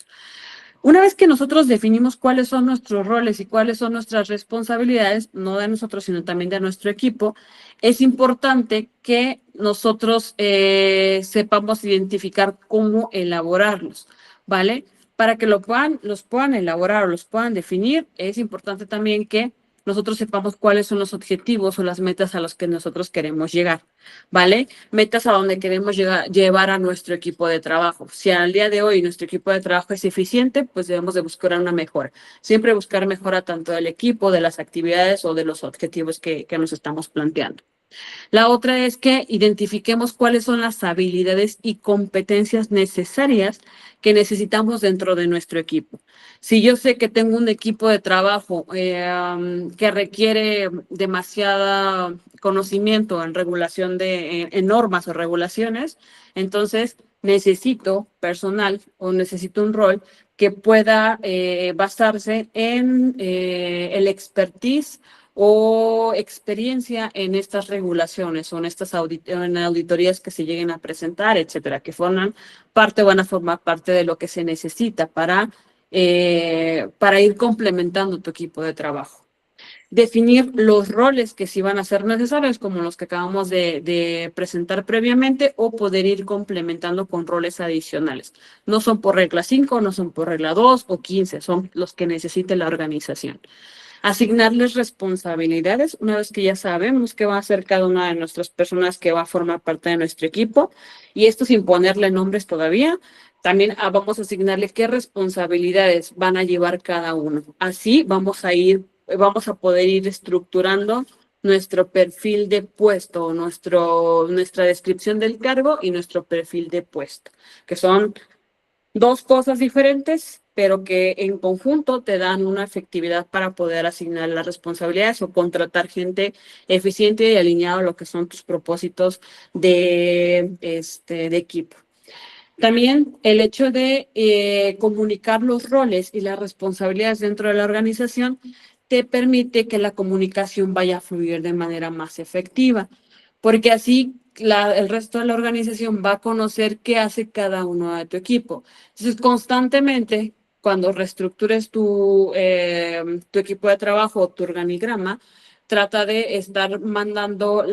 [SPEAKER 1] Una vez que nosotros definimos cuáles son nuestros roles y cuáles son nuestras responsabilidades, no de nosotros, sino también de nuestro equipo, es importante que nosotros sepamos identificar cómo elaborarlos, ¿vale? Para que los puedan elaborar o los puedan definir, es importante también que nosotros sepamos cuáles son los objetivos o las metas a los que nosotros queremos llegar, ¿vale? Metas a donde queremos llevar a nuestro equipo de trabajo. Si al día de hoy nuestro equipo de trabajo es eficiente, pues debemos de buscar una mejora. Siempre buscar mejora tanto del equipo, de las actividades o de los objetivos que nos estamos planteando. La otra es que identifiquemos cuáles son las habilidades y competencias necesarias que necesitamos dentro de nuestro equipo. Si yo sé que tengo un equipo de trabajo que requiere demasiado conocimiento en regulación en normas o regulaciones, entonces necesito personal o necesito un rol que pueda basarse en el expertise o experiencia en estas regulaciones o en estas en auditorías que se lleguen a presentar, etcétera, que forman parte, van a formar parte de lo que se necesita para ir complementando tu equipo de trabajo. Definir los roles que sí van a ser necesarios, como los que acabamos de presentar previamente, o poder ir complementando con roles adicionales. No son por regla 5, no son por regla 2 o 15, son los que necesite la organización. Asignarles responsabilidades, una vez que ya sabemos qué va a hacer cada una de nuestras personas que va a formar parte de nuestro equipo, y esto sin ponerle nombres todavía, también vamos a asignarle qué responsabilidades van a llevar cada uno. Así vamos a poder ir estructurando nuestro perfil de puesto, nuestra descripción del cargo y nuestro perfil de puesto, que son dos cosas diferentes, pero que en conjunto te dan una efectividad para poder asignar las responsabilidades o contratar gente eficiente y alineado a lo que son tus propósitos de equipo. También el hecho de comunicar los roles y las responsabilidades dentro de la organización te permite que la comunicación vaya a fluir de manera más efectiva, porque así el resto de la organización va a conocer qué hace cada uno de tu equipo. Entonces, constantemente, cuando reestructures tu equipo de trabajo, tu organigrama, trata de estar mandando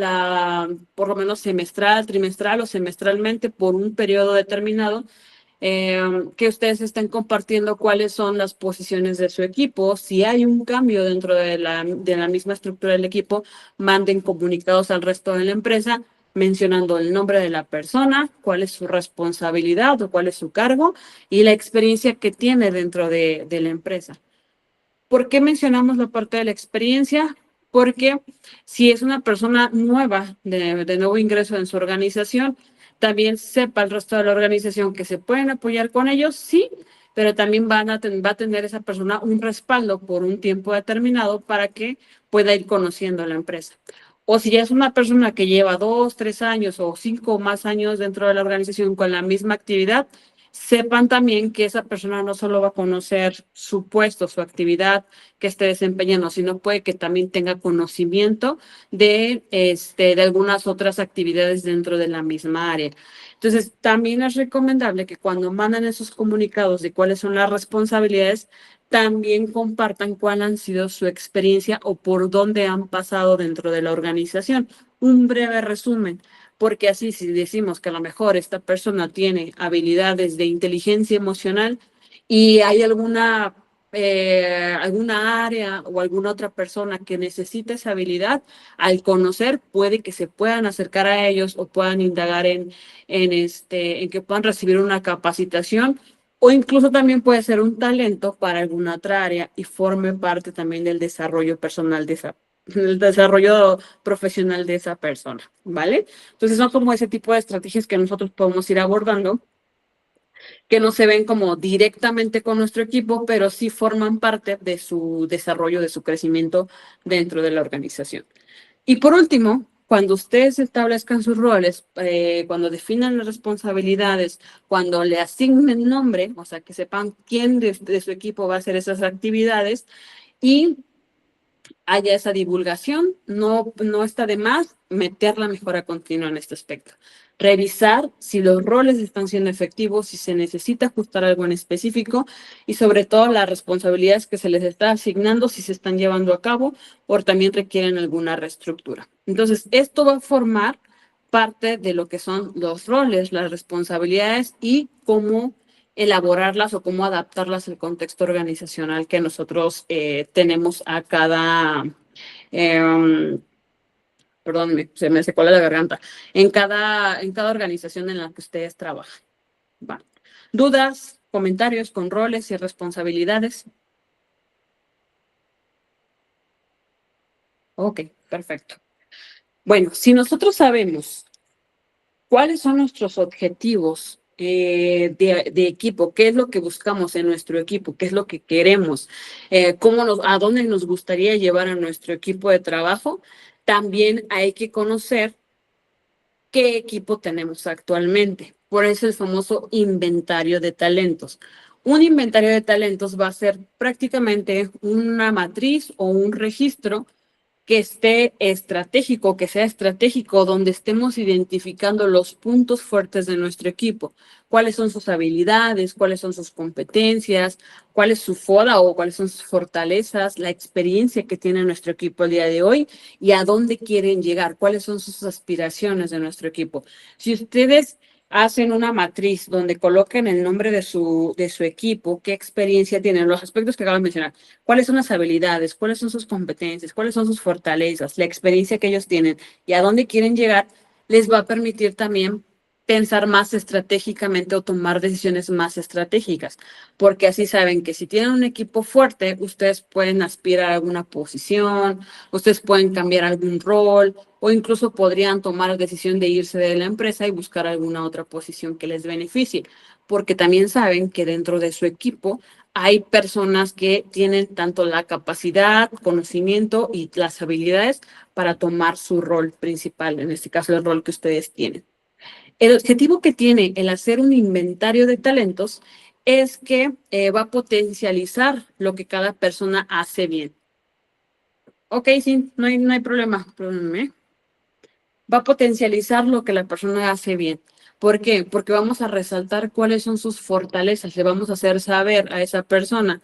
[SPEAKER 1] por lo menos semestral, trimestral o semestralmente por un periodo determinado, que ustedes estén compartiendo cuáles son las posiciones de su equipo. Si hay un cambio dentro de la misma estructura del equipo, manden comunicados al resto de la empresa mencionando el nombre de la persona, cuál es su responsabilidad o cuál es su cargo y la experiencia que tiene dentro de la empresa. ¿Por qué mencionamos la parte de la experiencia? Porque si es una persona nueva, de nuevo ingreso en su organización, también sepa el resto de la organización que se pueden apoyar con ellos, sí, pero también va a tener esa persona un respaldo por un tiempo determinado para que pueda ir conociendo a la empresa. O si ya es una persona que lleva 2, 3 años o 5 o más años dentro de la organización con la misma actividad, sepan también que esa persona no solo va a conocer su puesto, su actividad que esté desempeñando, sino puede que también tenga conocimiento de algunas otras actividades dentro de la misma área. Entonces, también es recomendable que cuando mandan esos comunicados de cuáles son las responsabilidades, también compartan cuál han sido su experiencia o por dónde han pasado dentro de la organización. Un breve resumen, porque así si decimos que a lo mejor esta persona tiene habilidades de inteligencia emocional y hay alguna área o alguna otra persona que necesita esa habilidad, al conocer puede que se puedan acercar a ellos o puedan indagar en que puedan recibir una capacitación o incluso también puede ser un talento para alguna otra área y forme parte también del desarrollo personal el desarrollo profesional de esa persona, ¿vale? Entonces son como ese tipo de estrategias que nosotros podemos ir abordando, que no se ven como directamente con nuestro equipo, pero sí forman parte de su desarrollo, de su crecimiento dentro de la organización. Y por último, cuando ustedes establezcan sus roles, cuando definan las responsabilidades, cuando le asignen nombre, o sea, que sepan quién de su equipo va a hacer esas actividades y haya esa divulgación, no está de más meter la mejora continua en este aspecto. Revisar si los roles están siendo efectivos, si se necesita ajustar algo en específico y sobre todo las responsabilidades que se les está asignando, si se están llevando a cabo o también requieren alguna reestructura. Entonces, esto va a formar parte de lo que son los roles, las responsabilidades y cómo elaborarlas o cómo adaptarlas al contexto organizacional que nosotros tenemos a cada, perdón, se me secó la garganta, en cada organización en la que ustedes trabajan. ¿Va? ¿Dudas, comentarios con roles y responsabilidades? Ok, perfecto. Bueno, si nosotros sabemos cuáles son nuestros objetivos de equipo, qué es lo que buscamos en nuestro equipo, qué es lo que queremos, a dónde nos gustaría llevar a nuestro equipo de trabajo, también hay que conocer qué equipo tenemos actualmente. Por eso el famoso inventario de talentos. Un inventario de talentos va a ser prácticamente una matriz o un registro que esté estratégico, que sea estratégico, donde estemos identificando los puntos fuertes de nuestro equipo, cuáles son sus habilidades, cuáles son sus competencias, cuál es su FODA o cuáles son sus fortalezas, la experiencia que tiene nuestro equipo el día de hoy y a dónde quieren llegar, cuáles son sus aspiraciones de nuestro equipo. Si ustedes hacen una matriz donde coloquen el nombre de su equipo, qué experiencia tienen, los aspectos que acabo de mencionar, cuáles son las habilidades, cuáles son sus competencias, cuáles son sus fortalezas, la experiencia que ellos tienen y a dónde quieren llegar, les va a permitir también pensar más estratégicamente o tomar decisiones más estratégicas, porque así saben que si tienen un equipo fuerte, ustedes pueden aspirar a alguna posición, ustedes pueden cambiar algún rol o incluso podrían tomar la decisión de irse de la empresa y buscar alguna otra posición que les beneficie, porque también saben que dentro de su equipo hay personas que tienen tanto la capacidad, conocimiento y las habilidades para tomar su rol principal, en este caso el rol que ustedes tienen. El objetivo que tiene el hacer un inventario de talentos es que va a potencializar lo que cada persona hace bien. Ok, sí, no hay problema. Perdónenme. Va a potencializar lo que la persona hace bien. ¿Por qué? Porque vamos a resaltar cuáles son sus fortalezas, le vamos a hacer saber a esa persona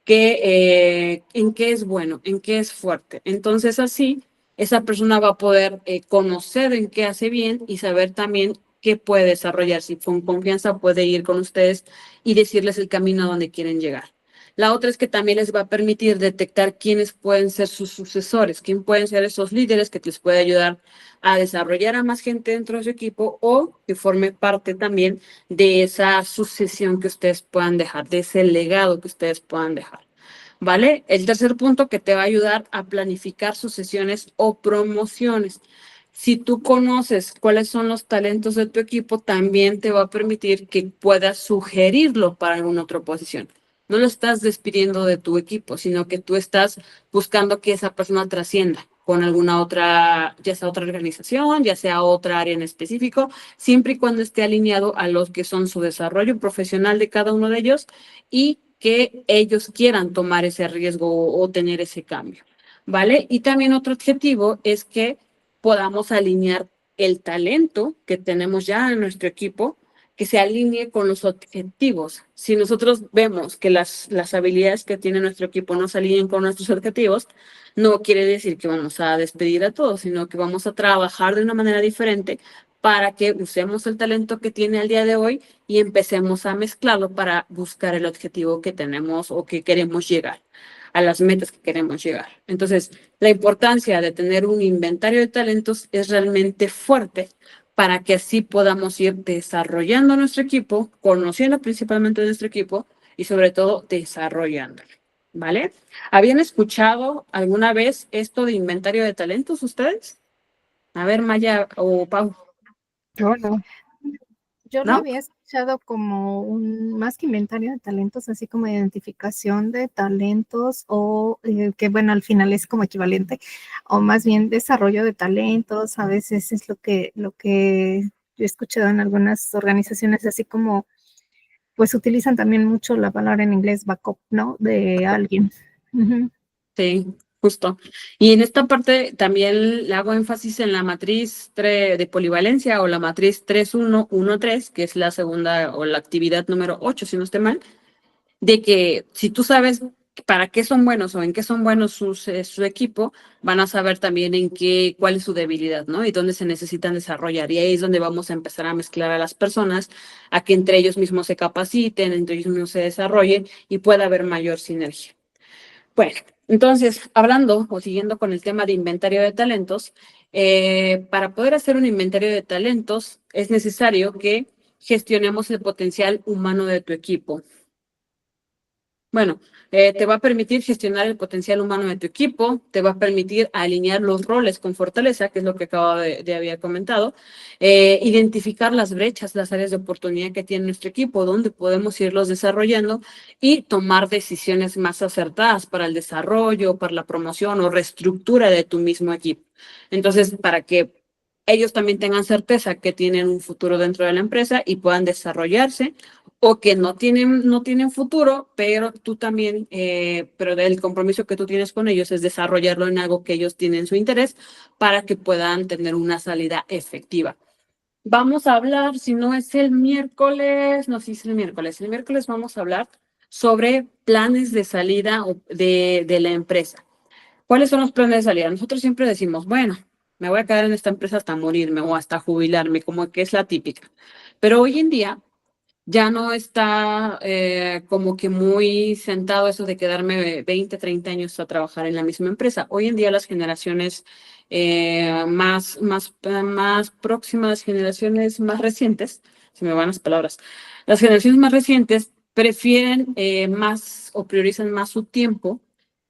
[SPEAKER 1] en qué es bueno, en qué es fuerte. Entonces así, esa persona va a poder conocer en qué hace bien y saber también qué puede desarrollar. Si con confianza puede ir con ustedes y decirles el camino a donde quieren llegar. La otra es que también les va a permitir detectar quiénes pueden ser sus sucesores, quién pueden ser esos líderes que les puede ayudar a desarrollar a más gente dentro de su equipo o que forme parte también de esa sucesión que ustedes puedan dejar, de ese legado que ustedes puedan dejar. ¿Vale? El tercer punto que te va a ayudar a planificar sucesiones o promociones. Si tú conoces cuáles son los talentos de tu equipo, también te va a permitir que puedas sugerirlo para alguna otra posición. No lo estás despidiendo de tu equipo, sino que tú estás buscando que esa persona trascienda con alguna otra, ya sea otra organización, ya sea otra área en específico, siempre y cuando esté alineado a los que son su desarrollo profesional de cada uno de ellos y que ellos quieran tomar ese riesgo o tener ese cambio, ¿vale? Y también otro objetivo es que podamos alinear el talento que tenemos ya en nuestro equipo, que se alinee con los objetivos. Si nosotros vemos que las habilidades que tiene nuestro equipo no se alineen con nuestros objetivos, no quiere decir que vamos a despedir a todos, sino que vamos a trabajar de una manera diferente para que usemos el talento que tiene al día de hoy y empecemos a mezclarlo para buscar el objetivo que tenemos o que queremos llegar, a las metas que queremos llegar. Entonces, la importancia de tener un inventario de talentos es realmente fuerte para que así podamos ir desarrollando nuestro equipo, conociendo principalmente nuestro equipo y sobre todo desarrollándolo, ¿vale? ¿Habían escuchado alguna vez esto de inventario de talentos ustedes? A ver, Maya o Pau.
[SPEAKER 4] Yo no.
[SPEAKER 3] Yo lo
[SPEAKER 1] ¿No?
[SPEAKER 3] había escuchado como más que inventario de talentos, así como identificación de talentos o que bueno, al final es como equivalente, o más bien desarrollo de talentos, a veces es lo que yo he escuchado en algunas organizaciones, así como pues utilizan también mucho la palabra en inglés backup, ¿no? De alguien. Ujú.
[SPEAKER 1] Sí, justo. Y en esta parte también le hago énfasis en la matriz de polivalencia o la matriz 3-1-1-3, que es la segunda o la actividad número 8, si no esté mal, de que si tú sabes para qué son buenos o en qué son buenos su equipo, van a saber también cuál es su debilidad, ¿no? Y dónde se necesitan desarrollar. Y ahí es donde vamos a empezar a mezclar a las personas, a que entre ellos mismos se capaciten, entre ellos mismos se desarrollen y pueda haber mayor sinergia. Bueno, entonces, hablando o siguiendo con el tema de inventario de talentos, para poder hacer un inventario de talentos es necesario que gestionemos el potencial humano de tu equipo. Bueno, te va a permitir gestionar el potencial humano de tu equipo, te va a permitir alinear los roles con fortaleza, que es lo que acabo de haber comentado, identificar las brechas, las áreas de oportunidad que tiene nuestro equipo, donde podemos irlos desarrollando y tomar decisiones más acertadas para el desarrollo, para la promoción o reestructura de tu mismo equipo. Entonces, para que ellos también tengan certeza que tienen un futuro dentro de la empresa y puedan desarrollarse o que no tienen futuro, pero tú también, pero el compromiso que tú tienes con ellos es desarrollarlo en algo que ellos tienen su interés para que puedan tener una salida efectiva. Vamos a hablar, si no es el miércoles, no, sí es el miércoles vamos a hablar sobre planes de salida de la empresa. ¿Cuáles son los planes de salida? Nosotros siempre decimos, bueno, me voy a quedar en esta empresa hasta morirme o hasta jubilarme, como que es la típica. Pero hoy en día ya no está como que muy sentado eso de quedarme 20, 30 años a trabajar en la misma empresa. Hoy en día las generaciones más próximas, generaciones más recientes, se me van las palabras, las generaciones más recientes prefieren más o priorizan más su tiempo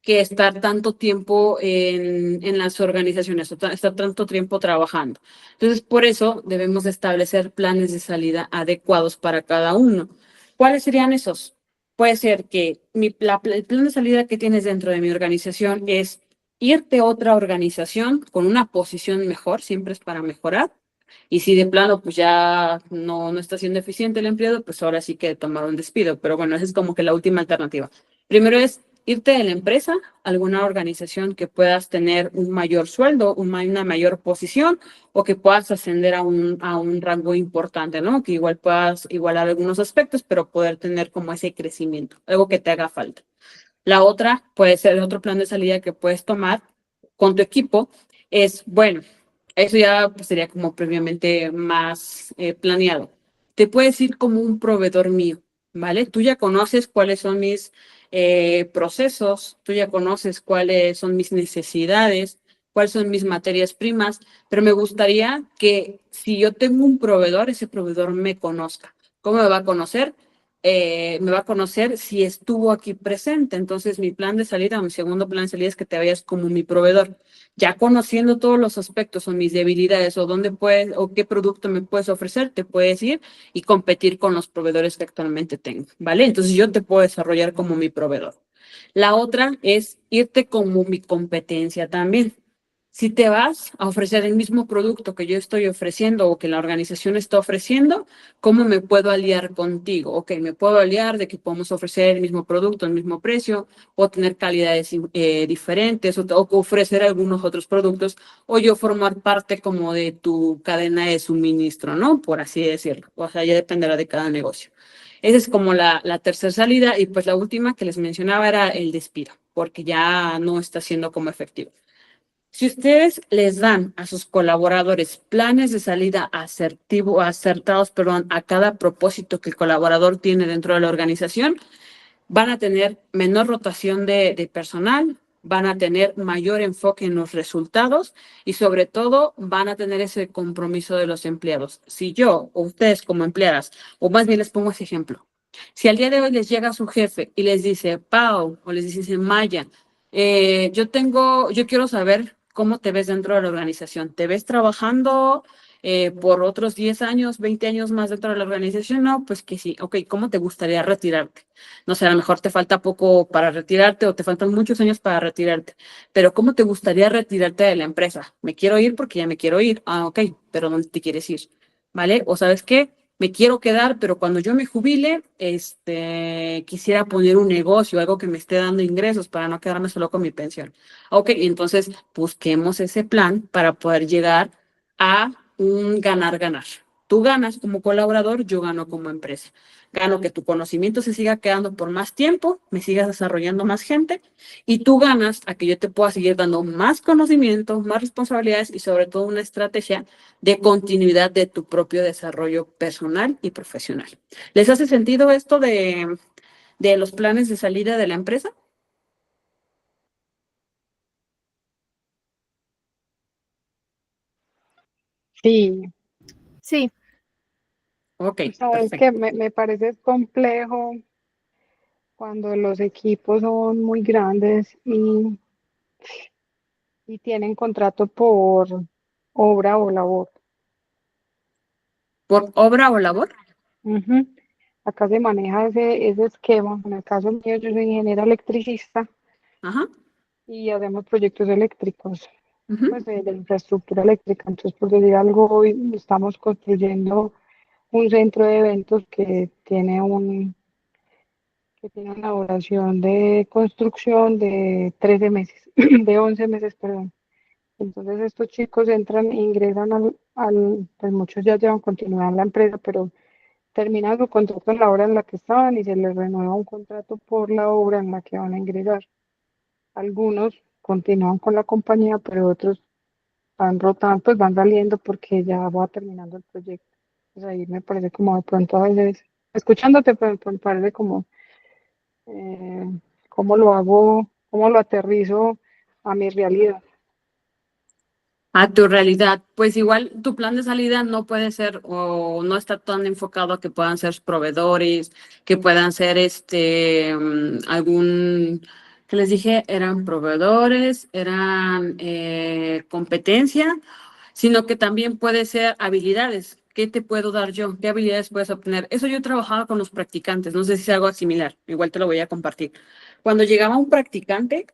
[SPEAKER 1] que estar tanto tiempo en las organizaciones, estar tanto tiempo trabajando. Entonces, por eso debemos establecer planes de salida adecuados para cada uno. ¿Cuáles serían esos? Puede ser que el plan de salida que tienes dentro de mi organización es irte a otra organización con una posición mejor, siempre es para mejorar. Y si de plano pues ya no está siendo eficiente el empleado, pues ahora sí que tomar un despido. Pero bueno, esa es como que la última alternativa. Primero es irte de la empresa, alguna organización que puedas tener un mayor sueldo, una mayor posición o que puedas ascender a un rango importante, ¿no? Que igual puedas igualar algunos aspectos, pero poder tener como ese crecimiento, algo que te haga falta. La otra puede ser el otro plan de salida que puedes tomar con tu equipo es, bueno, eso ya pues, sería como previamente más planeado. Te puedes ir como un proveedor mío, ¿vale? Tú ya conoces cuáles son mis procesos, tú ya conoces cuáles son mis necesidades, cuáles son mis materias primas, pero me gustaría que si yo tengo un proveedor, ese proveedor me conozca. ¿Cómo me va a conocer? Me va a conocer si estuvo aquí presente. Entonces, mi plan de salida, mi segundo plan de salida es que te vayas como mi proveedor. Ya conociendo todos los aspectos o mis debilidades o dónde puedes o qué producto me puedes ofrecer, te puedes ir y competir con los proveedores que actualmente tengo, ¿vale? Entonces, yo te puedo desarrollar como mi proveedor. La otra es irte como mi competencia también. Si te vas a ofrecer el mismo producto que yo estoy ofreciendo o que la organización está ofreciendo, ¿cómo me puedo aliar contigo? Ok, me puedo aliar de que podemos ofrecer el mismo producto, el mismo precio, o tener calidades diferentes, o ofrecer algunos otros productos, o yo formar parte como de tu cadena de suministro, ¿no? Por así decirlo. O sea, ya dependerá de cada negocio. Esa es como la tercera salida y pues la última que les mencionaba era el despido, porque ya no está siendo como efectivo. Si ustedes les dan a sus colaboradores planes de salida acertados, perdón, a cada propósito que el colaborador tiene dentro de la organización, van a tener menor rotación de personal, van a tener mayor enfoque en los resultados y sobre todo van a tener ese compromiso de los empleados. Si yo o ustedes como empleadas, o más bien les pongo ese ejemplo, si al día de hoy les llega su jefe y les dice, Pau, o les dice, Maya, yo quiero saber cómo te ves dentro de la organización. ¿Te ves trabajando por otros 10 años, 20 años más dentro de la organización? No, pues que sí. Ok, ¿cómo te gustaría retirarte? No sé, a lo mejor te falta poco para retirarte o te faltan muchos años para retirarte, pero ¿cómo te gustaría retirarte de la empresa? Me quiero ir porque ya me quiero ir. Ah, ok, pero ¿dónde te quieres ir? ¿Vale? O ¿sabes qué? Me quiero quedar, pero cuando yo me jubile, quisiera poner un negocio, algo que me esté dando ingresos para no quedarme solo con mi pensión. Ok, entonces busquemos ese plan para poder llegar a un ganar-ganar. Tú ganas como colaborador, yo gano como empresa. Gano que tu conocimiento se siga quedando por más tiempo, me sigas desarrollando más gente y tú ganas a que yo te pueda seguir dando más conocimiento, más responsabilidades y sobre todo una estrategia de continuidad de tu propio desarrollo personal y profesional. ¿Les hace sentido esto de los planes de salida de la empresa?
[SPEAKER 4] Sí,
[SPEAKER 3] Sí,
[SPEAKER 1] Ok,
[SPEAKER 4] sabes que
[SPEAKER 1] perfecto.
[SPEAKER 4] me parece complejo cuando los equipos son muy grandes y tienen contrato por obra o labor.
[SPEAKER 1] ¿Por obra o labor?
[SPEAKER 4] Ujú. Acá se maneja ese esquema. En el caso mío, yo soy ingeniera electricista
[SPEAKER 1] Ajá.
[SPEAKER 4] y hacemos proyectos eléctricos,
[SPEAKER 1] Ujú.
[SPEAKER 4] pues de infraestructura eléctrica. Entonces, por decir algo, hoy estamos construyendo un centro de eventos que tiene una duración de construcción de 13 meses, de 11 meses, perdón. Entonces estos chicos entran, ingresan pues muchos ya llevan continuidad en la empresa, pero terminan su contrato en la obra en la que estaban y se les renueva un contrato por la obra en la que van a ingresar. Algunos continúan con la compañía, pero otros van rotando, pues van saliendo porque ya va terminando el proyecto. Pues ahí me parece como de pronto a veces, escuchándote, pues me parece como eh, cómo lo hago, cómo lo aterrizo a mi realidad.
[SPEAKER 1] A tu realidad, pues igual tu plan de salida no puede ser o no está tan enfocado a que puedan ser proveedores, que puedan ser algún, que les dije, eran proveedores, eran competencia, sino que también puede ser habilidades. ¿Qué te puedo dar yo? ¿Qué habilidades puedes obtener? Eso yo trabajaba con los practicantes, no sé si es algo similar, igual te lo voy a compartir. Cuando llegaba un practicante,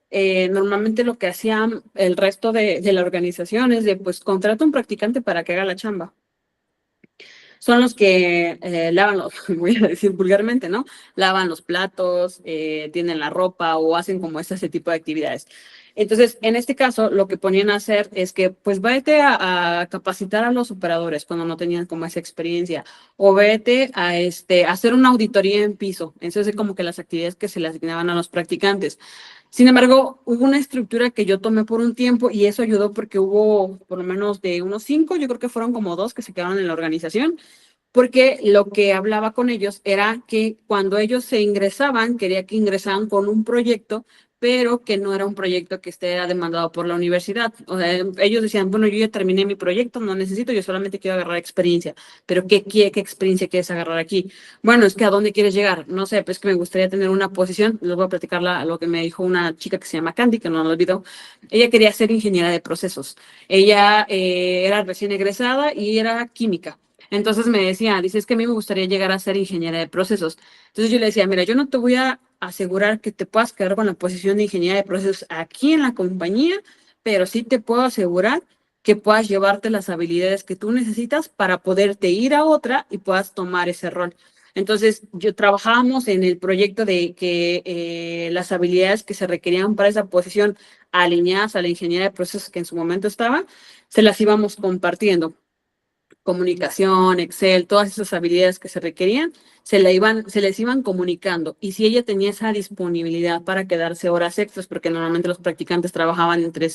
[SPEAKER 1] normalmente lo que hacían el resto de la organización es de, pues, contrata un practicante para que haga la chamba. Son los que lavan los, voy a decir vulgarmente, ¿no? Lavan los platos, tienen la ropa o hacen como ese tipo de actividades. Entonces, en este caso, lo que ponían a hacer es que, pues, vete a capacitar a los operadores cuando no tenían como esa experiencia, o vete a hacer una auditoría en piso. Eso es como que las actividades que se le asignaban a los practicantes. Sin embargo, hubo una estructura que yo tomé por un tiempo y eso ayudó porque hubo por lo menos de unos 5, yo creo que fueron como 2 que se quedaron en la organización, porque lo que hablaba con ellos era que cuando ellos se ingresaban, quería que ingresaran con un proyecto, pero que no era un proyecto que esté demandado por la universidad. O sea, ellos decían, bueno, yo ya terminé mi proyecto, no necesito, yo solamente quiero agarrar experiencia. Pero ¿qué experiencia quieres agarrar aquí? Bueno, es que ¿a dónde quieres llegar? No sé, pues que me gustaría tener una posición. Les voy a platicar lo que me dijo una chica que se llama Candy, que no lo olvidó. Ella quería ser ingeniera de procesos. Ella era recién egresada y era química. Entonces me decía, dice, es que a mí me gustaría llegar a ser ingeniera de procesos. Entonces yo le decía, mira, yo no te voy a asegurar que te puedas quedar con la posición de ingeniera de procesos aquí en la compañía, pero sí te puedo asegurar que puedas llevarte las habilidades que tú necesitas para poderte ir a otra y puedas tomar ese rol. Entonces, yo trabajábamos en el proyecto de que las habilidades que se requerían para esa posición alineadas a la ingeniería de procesos que en su momento estaba, se las íbamos compartiendo. Comunicación, Excel, todas esas habilidades que se requerían, se les iban comunicando. Y si ella tenía esa disponibilidad para quedarse horas extras, porque normalmente los practicantes trabajaban entre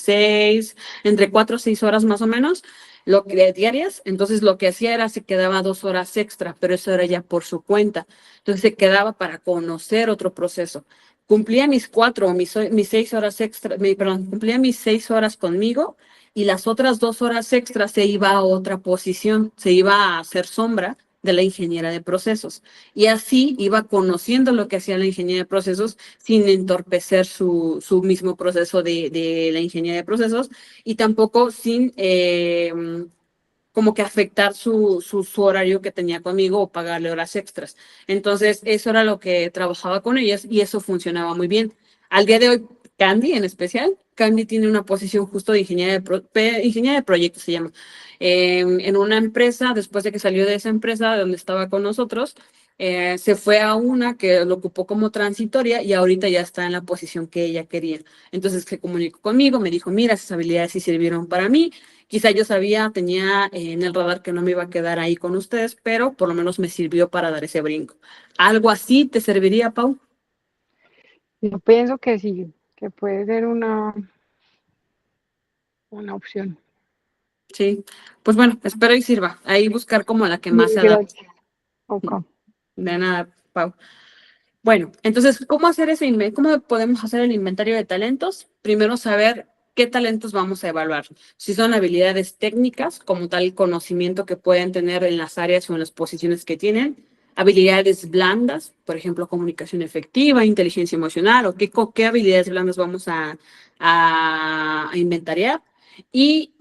[SPEAKER 1] 4 o 6 horas más o menos, diarias, entonces lo que hacía era se quedaba 2 horas extra, pero eso era ya por su cuenta. Entonces se quedaba para conocer otro proceso. Cumplía mis 6 horas extra, perdón, cumplía mis 6 horas conmigo y las otras 2 horas extras se iba a otra posición, se iba a hacer sombra de la ingeniera de procesos. Y así iba conociendo lo que hacía la ingeniera de procesos sin entorpecer su mismo proceso de la ingeniería de procesos y tampoco sin como que afectar su horario que tenía conmigo o pagarle horas extras. Entonces, eso era lo que trabajaba con ellas y eso funcionaba muy bien. Al día de hoy, Candy en especial, Candy tiene una posición justo de ingeniería de proyectos, se llama, en una empresa, después de que salió de esa empresa donde estaba con nosotros, se fue a una que lo ocupó como transitoria y ahorita ya está en la posición que ella quería. Entonces se comunicó conmigo, me dijo, mira, esas habilidades sí sirvieron para mí. Quizá yo tenía en el radar que no me iba a quedar ahí con ustedes, pero por lo menos me sirvió para dar ese brinco. ¿Algo así te serviría, Pau?
[SPEAKER 4] Yo pienso que sí, que puede ser una opción.
[SPEAKER 1] Sí. Pues bueno, espero y sirva. Ahí buscar como la que más
[SPEAKER 4] Bien,
[SPEAKER 1] se adapte.
[SPEAKER 4] gracias. Ok.
[SPEAKER 1] De nada, Pau. Bueno, entonces, ¿cómo hacer cómo podemos hacer el inventario de talentos? Primero saber qué talentos vamos a evaluar. Si son habilidades técnicas, como tal conocimiento que pueden tener en las áreas o en las posiciones que tienen. habilidades blandas, por ejemplo, comunicación efectiva, inteligencia emocional, o qué habilidades blandas vamos a inventariar, y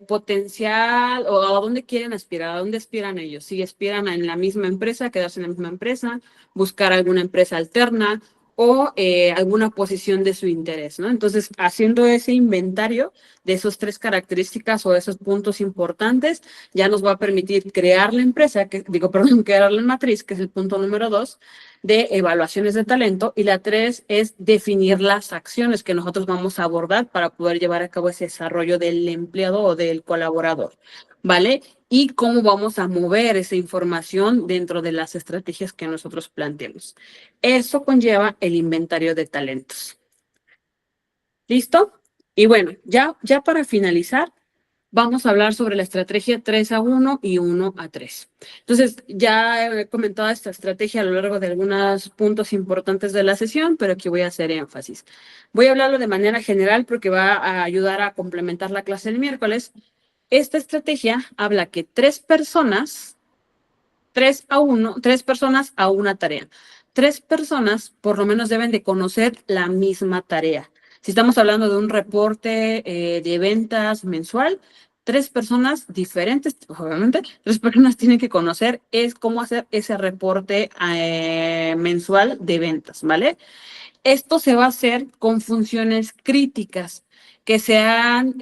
[SPEAKER 1] potencial, o a dónde quieren aspirar, a dónde aspiran ellos. Si aspiran en la misma empresa, quedarse en la misma empresa, buscar alguna empresa alterna, o alguna posición de su interés, ¿no? Entonces, haciendo ese inventario de esas tres características o esos puntos importantes, ya nos va a permitir crear la empresa, perdón, crear la matriz, que es el punto número 2, de evaluaciones de talento, y la 3 es definir las acciones que nosotros vamos a abordar para poder llevar a cabo ese desarrollo del empleado o del colaborador, ¿vale? Y cómo vamos a mover esa información dentro de las estrategias que nosotros planteemos. Eso conlleva el inventario de talentos. ¿Listo? Y bueno, ya para finalizar, vamos a hablar sobre la estrategia 3-1 y 1-3. Entonces, ya he comentado esta estrategia a lo largo de algunos puntos importantes de la sesión, pero aquí voy a hacer énfasis. Voy a hablarlo de manera general porque va a ayudar a complementar la clase del miércoles. Esta estrategia habla que tres personas a una tarea. Tres personas por lo menos deben de conocer la misma tarea. Si estamos hablando de un reporte de ventas mensual, tres personas diferentes, obviamente, tres personas tienen que conocer cómo hacer ese reporte mensual de ventas, ¿vale? Esto se va a hacer con funciones críticas, que sean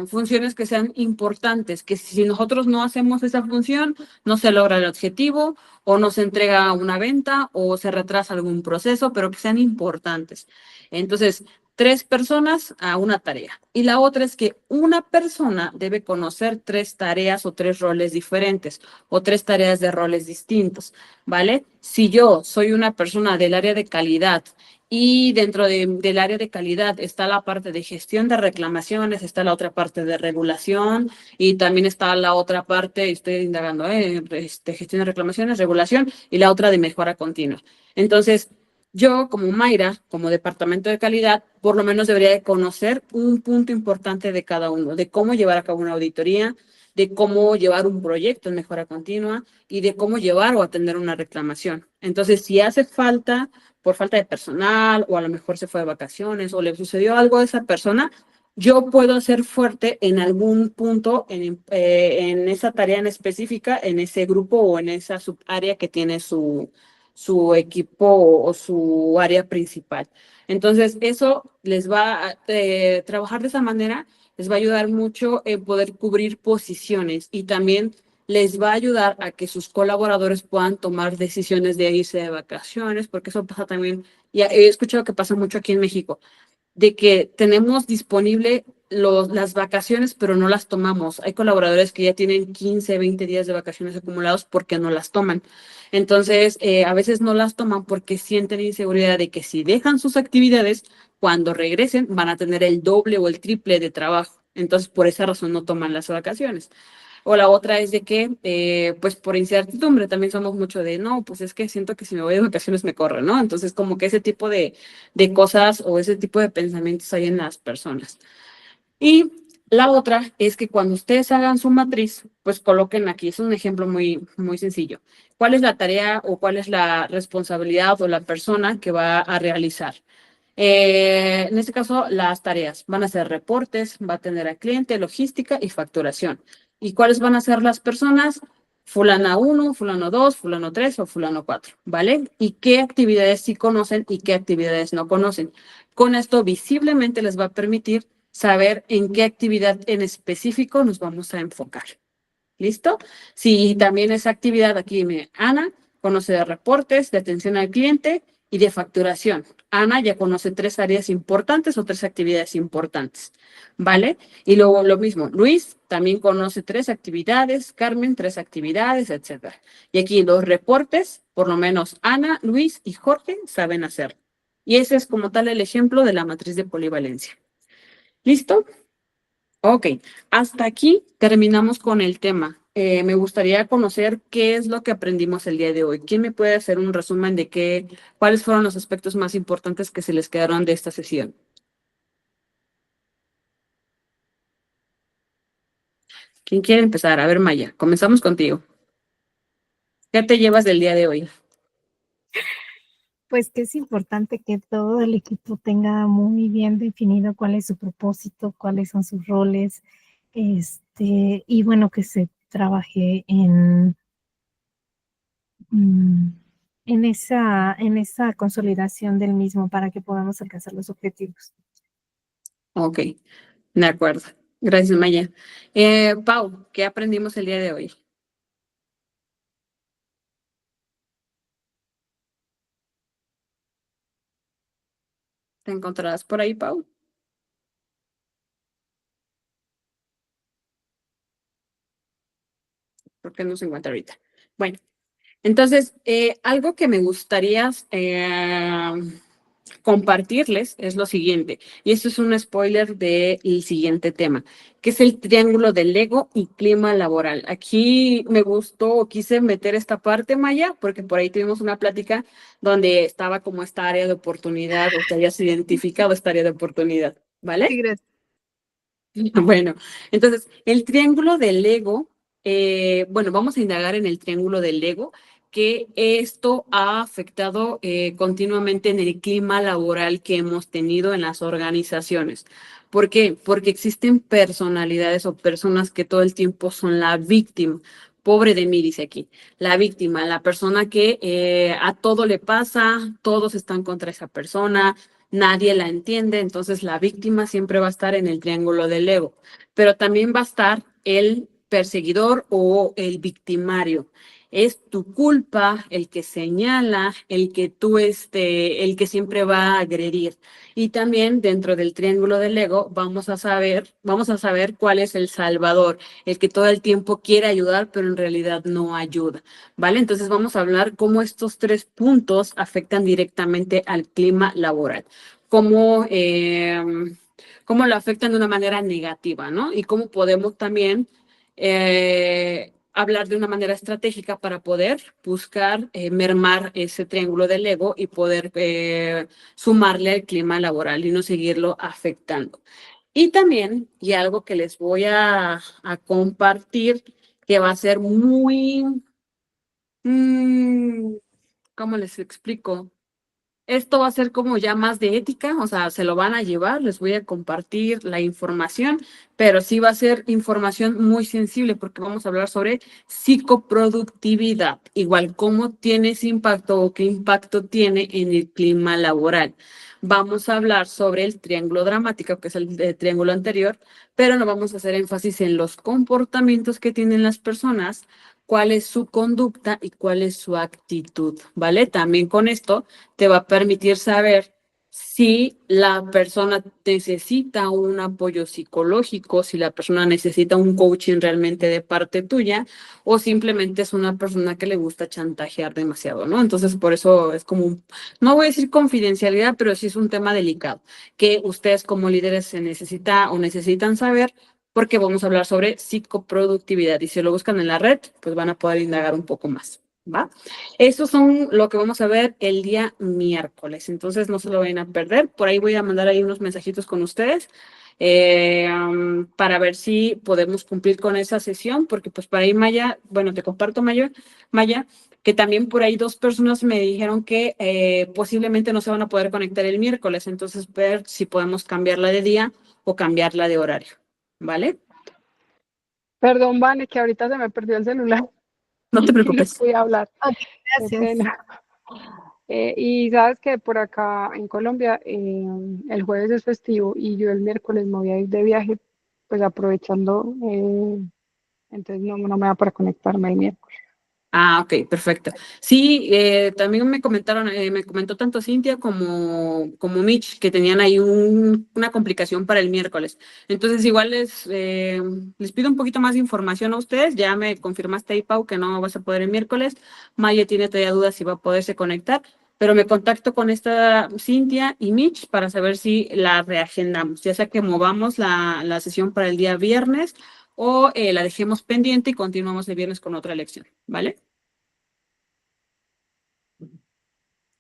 [SPEAKER 1] funciones que sean importantes, que si nosotros no hacemos esa función, no se logra el objetivo, o no se entrega una venta, o se retrasa algún proceso, pero que sean importantes. Entonces, tres personas a una tarea. Y la otra es que una persona debe conocer tres tareas o tres roles diferentes, o tres tareas de roles distintos, ¿vale? Si yo soy una persona del área de calidad, y dentro del área de calidad está la parte de gestión de reclamaciones, está la otra parte de regulación, y también está la otra parte, estoy indagando, gestión de reclamaciones, regulación, y la otra de mejora continua. Entonces, yo como Mayra, como departamento de calidad, por lo menos debería de conocer un punto importante de cada uno, de cómo llevar a cabo una auditoría, de cómo llevar un proyecto en mejora continua y de cómo llevar o atender una reclamación. Entonces, si hace falta por falta de personal, o a lo mejor se fue de vacaciones, o le sucedió algo a esa persona, yo puedo ser fuerte en algún punto, en esa tarea en específica, en ese grupo o en esa subárea que tiene su equipo o su área principal. Entonces, eso les va a trabajar de esa manera, les va a ayudar mucho en poder cubrir posiciones, y también les va a ayudar a que sus colaboradores puedan tomar decisiones de irse de vacaciones, porque eso pasa también, y he escuchado que pasa mucho aquí en México, de que tenemos disponible las vacaciones, pero no las tomamos. Hay colaboradores que ya tienen 15, 20 días de vacaciones acumulados porque no las toman. Entonces, a veces no las toman porque sienten inseguridad de que si dejan sus actividades, cuando regresen van a tener el doble o el triple de trabajo. Entonces, por esa razón no toman las vacaciones. O la otra es de que, pues por incertidumbre, también somos mucho de, no, pues es que siento que si me voy de vacaciones me corren, ¿no? Entonces, como que ese tipo de cosas o ese tipo de pensamientos hay en las personas. Y la otra es que cuando ustedes hagan su matriz, pues coloquen aquí, es un ejemplo muy, muy sencillo. ¿Cuál es la tarea o cuál es la responsabilidad o la persona que va a realizar? En este caso, las tareas van a ser reportes, va a tener a cliente, logística y facturación. ¿Y cuáles van a ser las personas? Fulana 1, fulano 2, fulano 3 o fulano 4, ¿vale? Y qué actividades sí conocen y qué actividades no conocen. Con esto visiblemente les va a permitir saber en qué actividad en específico nos vamos a enfocar. ¿Listo? Si también esa actividad aquí, Ana conoce de reportes, de atención al cliente y de facturación. Ana ya conoce tres áreas importantes o tres actividades importantes, ¿vale? Y luego lo mismo, Luis también conoce tres actividades, Carmen tres actividades, etcétera. Y aquí los reportes, por lo menos Ana, Luis y Jorge saben hacerlo. Y ese es como tal el ejemplo de la matriz de polivalencia. ¿Listo? Ok, hasta aquí terminamos con el tema. Me gustaría conocer qué es lo que aprendimos el día de hoy. ¿Quién me puede hacer un resumen de cuáles fueron los aspectos más importantes que se les quedaron de esta sesión? ¿Quién quiere empezar? A ver, Maya, comenzamos contigo. ¿Qué te llevas del día de hoy?
[SPEAKER 3] Pues que es importante que todo el equipo tenga muy bien definido cuál es su propósito, cuáles son sus roles, y bueno, que se trabaje en esa consolidación del mismo para que podamos alcanzar los objetivos.
[SPEAKER 1] Ok, de acuerdo. Gracias, Maya. Pau, ¿qué aprendimos el día de hoy? ¿Te encontrarás por ahí, Pau? ¿Por qué no se encuentra ahorita? Bueno, entonces, algo que me gustaría compartirles es lo siguiente, y esto es un spoiler del siguiente tema, que es el triángulo del ego y clima laboral. Aquí me gustó, quise meter esta parte, Maya, porque por ahí tuvimos una plática donde estaba como esta área de oportunidad, o te habías identificado esta área de oportunidad, ¿vale?
[SPEAKER 3] Sí, gracias.
[SPEAKER 1] Bueno, entonces, el triángulo del ego, bueno, vamos a indagar en el triángulo del ego, que esto ha afectado continuamente en el clima laboral que hemos tenido en las organizaciones. ¿Por qué? Porque existen personalidades o personas que todo el tiempo son la víctima. Pobre de mí, dice aquí, la víctima, la persona que a todo le pasa, todos están contra esa persona, nadie la entiende, entonces la víctima siempre va a estar en el triángulo del ego, pero también va a estar el perseguidor o el victimario. Es tu culpa el que señala, el que el que siempre va a agredir. Y también dentro del triángulo del ego vamos a saber cuál es el salvador, el que todo el tiempo quiere ayudar, pero en realidad no ayuda. ¿Vale? Entonces vamos a hablar cómo estos tres puntos afectan directamente al clima laboral, cómo, cómo lo afectan de una manera negativa, ¿no? Y cómo podemos también hablar de una manera estratégica para poder buscar mermar ese triángulo del ego y poder sumarle al clima laboral y no seguirlo afectando. Y también, y algo que les voy a compartir, que va a ser muy, ¿cómo les explico? Esto va a ser como ya más de ética, o sea, se lo van a llevar, les voy a compartir la información, pero sí va a ser información muy sensible porque vamos a hablar sobre psicoproductividad, igual cómo tiene ese impacto o qué impacto tiene en el clima laboral. Vamos a hablar sobre el triángulo dramático, que es el triángulo anterior, pero no vamos a hacer énfasis en los comportamientos que tienen las personas, cuál es su conducta y cuál es su actitud, ¿vale? También con esto te va a permitir saber si la persona necesita un apoyo psicológico, si la persona necesita un coaching realmente de parte tuya o simplemente es una persona que le gusta chantajear demasiado, ¿no? Entonces, por eso es como, no voy a decir confidencialidad, pero sí es un tema delicado que ustedes como líderes se necesita o necesitan saber porque vamos a hablar sobre psicoproductividad y si lo buscan en la red, pues van a poder indagar un poco más, ¿va? Estos son lo que vamos a ver el día miércoles, entonces no se lo vayan a perder. Por ahí voy a mandar ahí unos mensajitos con ustedes para ver si podemos cumplir con esa sesión, porque pues para ahí Maya, bueno, te comparto Maya, que también por ahí dos personas me dijeron que posiblemente no se van a poder conectar el miércoles, entonces ver si podemos cambiarla de día o cambiarla de horario, ¿vale?
[SPEAKER 4] Perdón, Vane, que ahorita se me perdió el celular
[SPEAKER 1] No te
[SPEAKER 4] y no
[SPEAKER 1] preocupes.
[SPEAKER 4] pude hablar.
[SPEAKER 3] Ok,
[SPEAKER 4] Qué
[SPEAKER 3] gracias.
[SPEAKER 4] pena. Y sabes que por acá en Colombia el jueves es festivo y yo el miércoles me voy a ir de viaje, pues aprovechando, entonces no me da para conectarme el miércoles.
[SPEAKER 1] Ah, ok, perfecto. Sí, también me comentaron, me comentó tanto Cintia como Mitch que tenían ahí una complicación para el miércoles. Entonces, igual les pido un poquito más de información a ustedes. Ya me confirmaste ahí, Pau, que no vas a poder el miércoles. Maya tiene todavía dudas si va a poderse conectar, pero me contacto con esta Cintia y Mitch para saber si la reagendamos, ya sea que movamos la sesión para el día viernes o la dejemos pendiente y continuamos el viernes con otra lección, ¿vale?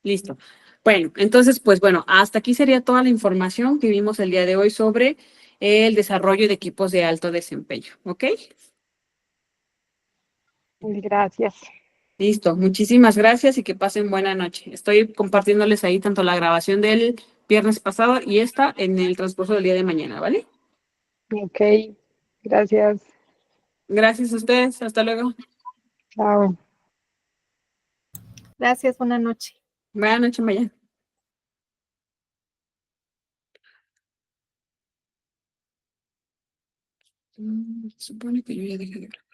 [SPEAKER 1] Listo. Bueno, entonces, pues bueno, hasta aquí sería toda la información que vimos el día de hoy sobre el desarrollo de equipos de alto desempeño, ¿ok?
[SPEAKER 4] Gracias.
[SPEAKER 1] Listo, muchísimas gracias y que pasen buena noche. Estoy compartiéndoles ahí tanto la grabación del viernes pasado y esta en el transcurso del día de mañana, ¿vale?
[SPEAKER 4] Ok, gracias.
[SPEAKER 1] Gracias a ustedes, hasta luego.
[SPEAKER 4] Chao.
[SPEAKER 3] Gracias, buena noche.
[SPEAKER 1] Buenas noches, Maya. Supone que yo ya dejé de grabar.